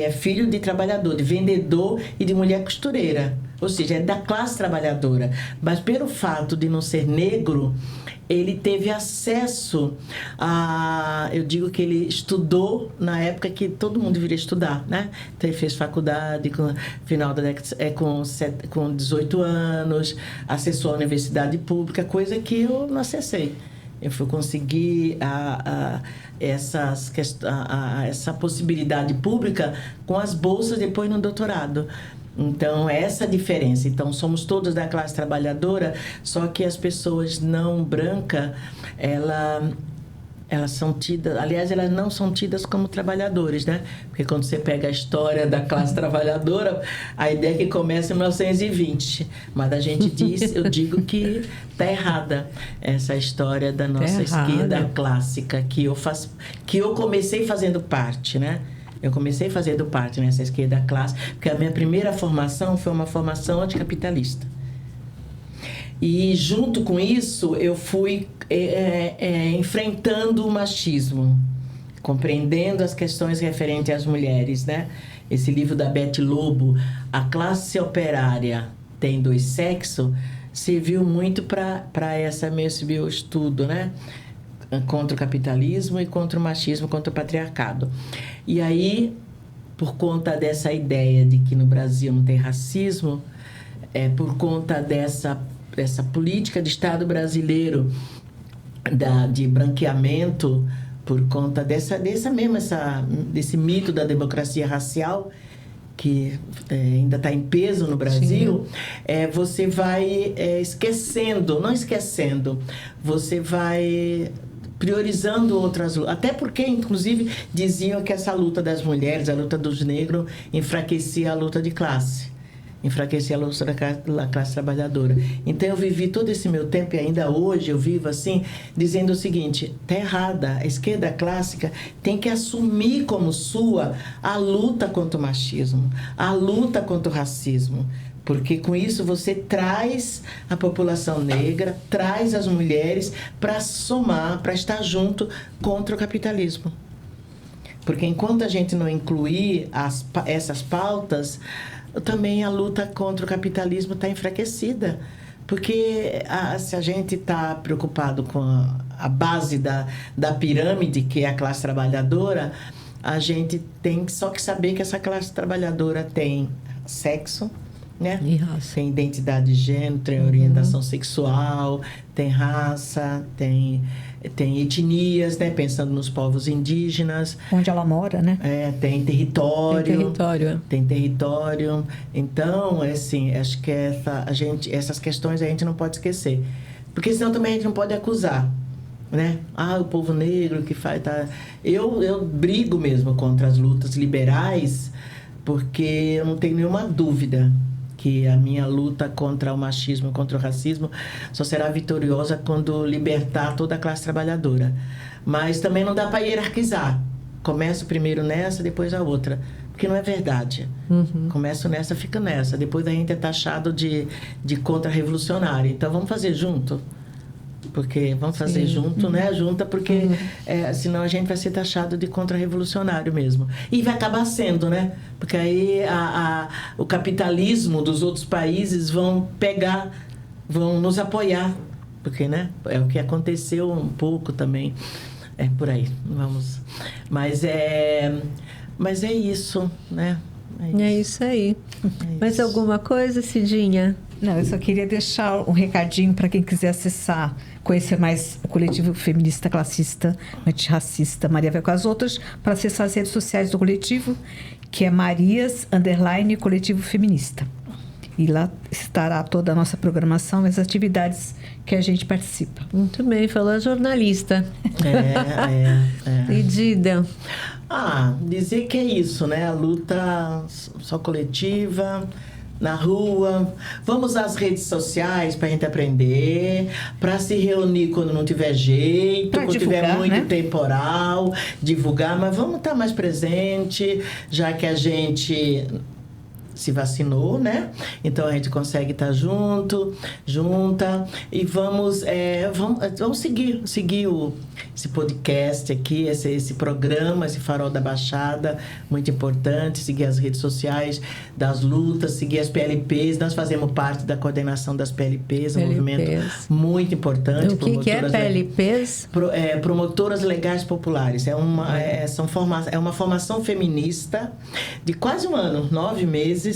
é filho de trabalhador, de vendedor e de mulher costureira, ou seja, é da classe trabalhadora, mas pelo fato de não ser negro, ele teve acesso eu digo que ele estudou na época que todo mundo deveria estudar, né? Então ele fez faculdade final da década, com 18 anos, acessou a universidade pública, coisa que eu não acessei. Eu fui conseguir essa possibilidade pública com as bolsas depois no doutorado. Então, essa diferença. Então, somos todos da classe trabalhadora, só que as pessoas não brancas, elas são tidas... Aliás, elas não são tidas como trabalhadores, né? Porque quando você pega a história da classe trabalhadora, a ideia é que começa em 1920. Mas eu digo que está errada essa história da nossa esquerda clássica, que eu comecei fazendo parte, né? Eu comecei fazendo parte nessa esquerda clássica, porque a minha primeira formação foi uma formação anticapitalista. E, junto com isso, eu fui enfrentando o machismo, compreendendo as questões referentes às mulheres, né? Esse livro da Beth Lobo, A Classe Operária Tem Dois Sexos, serviu muito para esse meu estudo, né? Contra o capitalismo e contra o machismo, contra o patriarcado. E aí, por conta dessa ideia de que no Brasil não tem racismo, por conta dessa política de Estado brasileiro de branqueamento, por conta desse mito da democracia racial, que ainda está em peso no Brasil, você vai você vai priorizando outras lutas. Até porque, inclusive, diziam que essa luta das mulheres, a luta dos negros, enfraquecia a luta de classe. Enfraquecia a luta da classe trabalhadora. Então, eu vivi todo esse meu tempo, e ainda hoje eu vivo assim, dizendo o seguinte: está errada. A esquerda clássica tem que assumir como sua a luta contra o machismo, a luta contra o racismo. Porque com isso você traz a população negra, traz as mulheres para somar, para estar junto contra o capitalismo. Porque enquanto a gente não incluir essas pautas, também a luta contra o capitalismo está enfraquecida. Porque se a gente está preocupado com a base da pirâmide, que é a classe trabalhadora, a gente tem só que saber que essa classe trabalhadora tem sexo, né? E raça. Tem identidade de gênero, tem orientação sexual, tem raça, tem etnias, né? Pensando nos povos indígenas. Onde ela mora, né? Tem território. Tem território. Tem território. Então, assim, acho que essas questões a gente não pode esquecer. Porque senão também a gente não pode acusar, né? O povo negro que faz... Tá... Eu brigo mesmo contra as lutas liberais, porque eu não tenho nenhuma dúvida que a minha luta contra o machismo, contra o racismo, só será vitoriosa quando libertar toda a classe trabalhadora. Mas também não dá para hierarquizar. Começo primeiro nessa, depois a outra. Porque não é verdade. Começo nessa, fica nessa. Depois a gente é taxado de contra-revolucionário. Então, vamos fazer junto? Porque vamos fazer junto, né? Junta, porque senão a gente vai ser taxado de contra-revolucionário mesmo. E vai acabar sendo, né? Porque aí o capitalismo dos outros países vão nos apoiar. Porque, né? É o que aconteceu um pouco também. É por aí. Vamos. Mas é isso, né? É isso aí. Mais alguma coisa, Cidinha? Não, eu só queria deixar um recadinho para quem quiser acessar, conhecer mais o coletivo feminista, classista, antirracista, Maria vai com as outras, para acessar as redes sociais do coletivo, que é Marias_Coletivo Feminista. E lá estará toda a nossa programação e as atividades que a gente participa. Muito bem, falou a jornalista. E Dida? Dizer que é isso, né? A luta só coletiva, na rua. Vamos às redes sociais para a gente aprender, para se reunir quando não tiver jeito, quando tiver muito temporal, divulgar, mas vamos estar mais presente, já que a gente se vacinou, né? Então a gente consegue estar junta, e vamos seguir esse podcast aqui, esse programa, esse Farol da Baixada, muito importante, seguir as redes sociais das lutas, seguir as PLPs. Nós fazemos parte da coordenação das PLPs, um movimento muito importante. O que é PLPs? Promotoras Legais Populares. É uma formação feminista de quase um ano, 9 meses,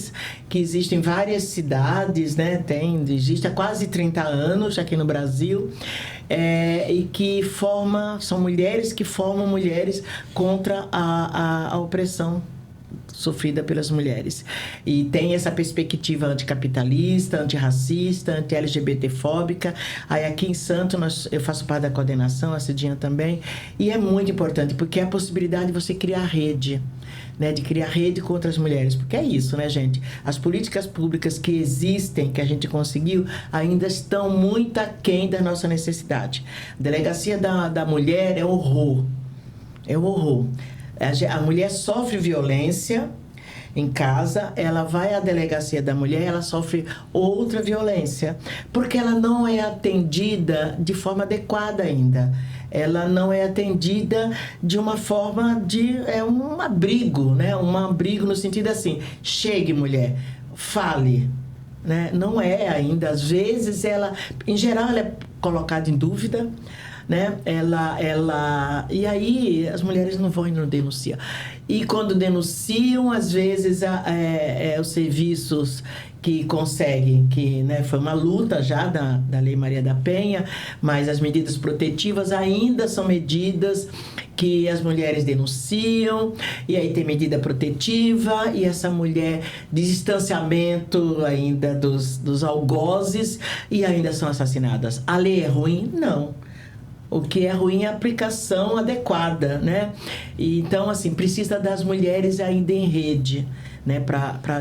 que existe em várias cidades, né? Existe há quase 30 anos aqui no Brasil, e que são mulheres que formam mulheres contra a opressão sofrida pelas mulheres. E tem essa perspectiva anticapitalista, antirracista, anti-LGBT-fóbica. Aí aqui em Santos eu faço parte da coordenação, a Cidinha também, e é muito importante, porque é a possibilidade de você criar rede, né, de criar rede contra as mulheres, porque é isso, né, gente? As políticas públicas que existem, que a gente conseguiu, ainda estão muito aquém da nossa necessidade. A delegacia da mulher é horror. É um horror. A mulher sofre violência em casa, ela vai à delegacia da mulher, ela sofre outra violência, porque ela não é atendida de forma adequada ainda. Ela não é atendida de uma forma um abrigo, né? Um abrigo no sentido assim, chegue mulher, fale, né? Não é ainda, às vezes em geral ela é colocada em dúvida, né? E aí as mulheres não vão e não denunciam. E quando denunciam, às vezes os serviços que conseguem, né, foi uma luta já da Lei Maria da Penha, mas as medidas protetivas ainda são medidas que as mulheres denunciam, e aí tem medida protetiva, e essa mulher de distanciamento ainda dos algozes, e ainda são assassinadas. A lei é ruim? Não. O que é ruim é a aplicação adequada, né? E, então, assim, precisa das mulheres ainda em rede, né? Para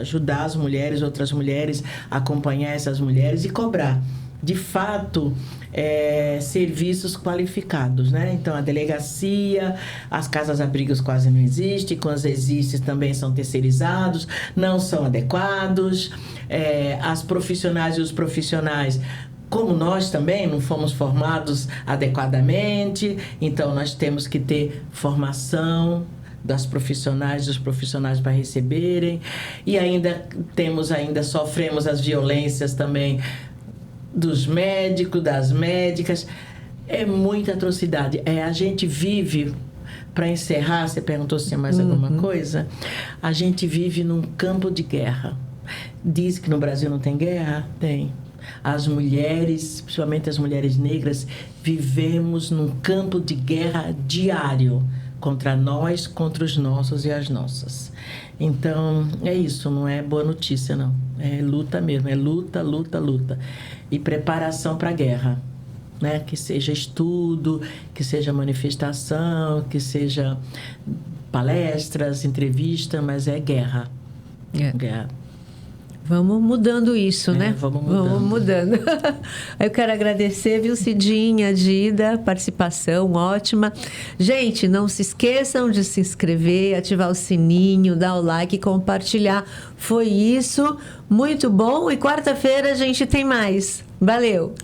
ajudar as mulheres, outras mulheres, acompanhar essas mulheres e cobrar, de fato, serviços qualificados, né? Então, a delegacia, as casas-abrigos quase não existem, quando existem também são terceirizados, não são adequados, as profissionais e os profissionais, como nós também não fomos formados adequadamente, então nós temos que ter formação das profissionais, dos profissionais para receberem, e sofremos as violências também dos médicos, das médicas. É muita atrocidade. A gente vive, para encerrar, você perguntou se tinha mais alguma coisa, a gente vive num campo de guerra. Diz que no Brasil não tem guerra? Tem. As mulheres, principalmente as mulheres negras, vivemos num campo de guerra diário contra nós, contra os nossos e as nossas. Então, é isso, não é boa notícia, não. É luta mesmo, é luta, luta, luta. E preparação para a guerra, né? Que seja estudo, que seja manifestação, que seja palestras, entrevista, mas é guerra. Guerra. Vamos mudando isso, né? Vamos mudando. Eu quero agradecer, viu, Cidinha, Dida, participação ótima. Gente, não se esqueçam de se inscrever, ativar o sininho, dar o like, compartilhar. Foi isso, muito bom. E quarta-feira a gente tem mais. Valeu!